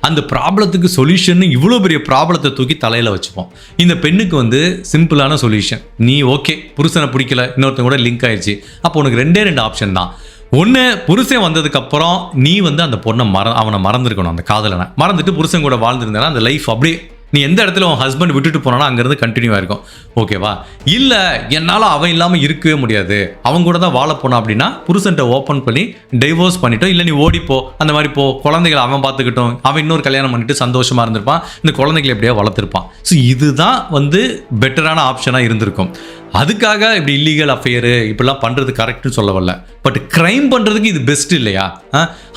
அந்த ப்ராப்ளத்துக்கு சொல்யூஷன் இவ்வளோ பெரிய ப்ராப்ளத்தை தூக்கி தலையில் வச்சுப்போம். இந்த பெண்ணுக்கு வந்து சிம்பிளான சொல்யூஷன், நீ ஓகே புருஷனை பிடிக்கல, இன்னொருத்தன் கூட லிங்க் ஆயிடுச்சு, அப்போ உனக்கு 2 ஆப்ஷன் தான். ஒன்று, புருஷன் வந்ததுக்கப்புறம் நீ வந்து அந்த பொண்ணை அவனை மறந்துருக்கணும், அந்த காதலனை மறந்துட்டு புருஷன் கூட வாழ்ந்துருந்தேன்னா அந்த லைஃப் அப்படியே நீ எந்த இடத்துல உன் ஹஸ்பண்ட் விட்டுட்டு போனானா அங்கேருந்து கண்டினியூவாக இருக்கும், ஓகேவா? இல்லை என்னால் அவன் இல்லாமல் இருக்கவே முடியாது, அவன் கூட தான் வாழ போனான் அப்படின்னா புருஷன்ட்ட ஓப்பன் பண்ணி டைவோர்ஸ் பண்ணிட்டோம், இல்லை நீ ஓடிப்போ, அந்த மாதிரி போ, குழந்தைகளை அவன் பார்த்துக்கிட்டோம், அவன் இன்னொரு கல்யாணம் பண்ணிட்டு சந்தோஷமாக இருந்திருப்பான், இந்த குழந்தைகளை எப்படியா வளர்த்துருப்பான். ஸோ இதுதான் வந்து பெட்டரான ஆப்ஷனாக இருந்திருக்கும். அதுக்காக இப்படி இல்லீகல் அஃபேரு இப்படிலாம் பண்ணுறது கரெக்டுன்னு சொல்ல வரல, பட் க்ரைம் பண்ணுறதுக்கு இது பெஸ்ட் இல்லையா?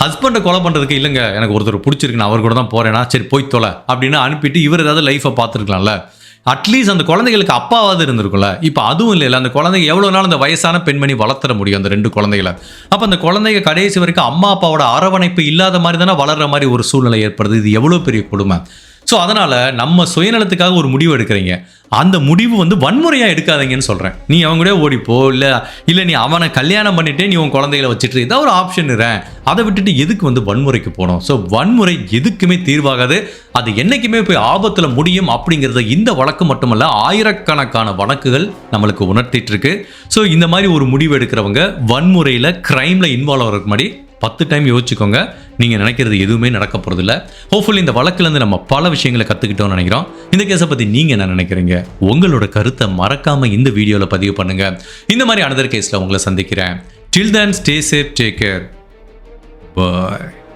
ஹஸ்பண்டை கொலை பண்ணுறதுக்கு இல்லைங்க எனக்கு ஒருத்தர் பிடிச்சிருக்கு நான் அவர் கூட தான் போகிறேன்னா சரி போய் தொலை அப்படின்னு அனுப்பிட்டு இவர் ஏதாவது லைஃப்பை பார்த்துருக்கலாம்ல. அட்லீஸ்ட் அந்த குழந்தைகளுக்கு அப்பாவாவது இருந்திருக்கும்ல. இப்போ அதுவும் இல்லை, அந்த குழந்தைங்க எவ்வளோ நாள் அந்த வயசான பெண்மணி வளர்த்துற முடியும் அந்த 2 குழந்தைகளை? அப்போ அந்த குழந்தைங்க கடைசி வரைக்கும் அம்மா அப்பாவோட அரவணைப்பு இல்லாத மாதிரி தானே வளர்கிற மாதிரி ஒரு சூழ்நிலை ஏற்படுது. இது எவ்வளோ பெரிய கொடுமை. ஸோ அதனால் நம்ம சுயநலத்துக்காக ஒரு முடிவு எடுக்கிறீங்க, அந்த முடிவு வந்து வன்முறையாக எடுக்காதீங்கன்னு சொல்கிறேன். நீ அவங்க கூட ஓடிப்போ, இல்லை நீ அவனை கல்யாணம் பண்ணிட்டே நீ உன் குழந்தைகளை வச்சுட்டு இதான் ஒரு ஆப்ஷன் இருறேன், அதை விட்டுட்டு எதுக்கு வந்து வன்முறைக்கு போகணும்? ஸோ வன்முறை எதுக்குமே தீர்வாகாது, அது என்றைக்குமே போய் ஆபத்தில் முடியும் அப்படிங்கிறத இந்த வழக்கு மட்டுமல்ல ஆயிரக்கணக்கான வழக்குகள் நம்மளுக்கு உணர்த்திட்டு இருக்கு. ஸோ இந்த மாதிரி ஒரு முடிவு எடுக்கிறவங்க வன்முறையில் க்ரைமில் இன்வால்வ் ஆகிறதுக்கு முன்னாடி 10 டைம் யோசிச்சுக்கோங்க. நீங்கள் நினைக்கிறது எதுவுமே நடக்க போகிறதில்ல. ஹோப்ஃபுல்லி இந்த வழக்குலேருந்து நம்ம பல விஷயங்களை கற்றுக்கிட்டோம்னு நினைக்கிறோம். இந்த கேஸை பற்றி நீங்கள் என்ன நினைக்கிறீங்க? உங்களோட கருத்தை மறக்காமல் இந்த வீடியோவில் பதிவு பண்ணுங்கள். இந்த மாதிரி அனதர் கேஸில் உங்களை சந்திக்கிறேன். Till then, stay safe, take care. Bye.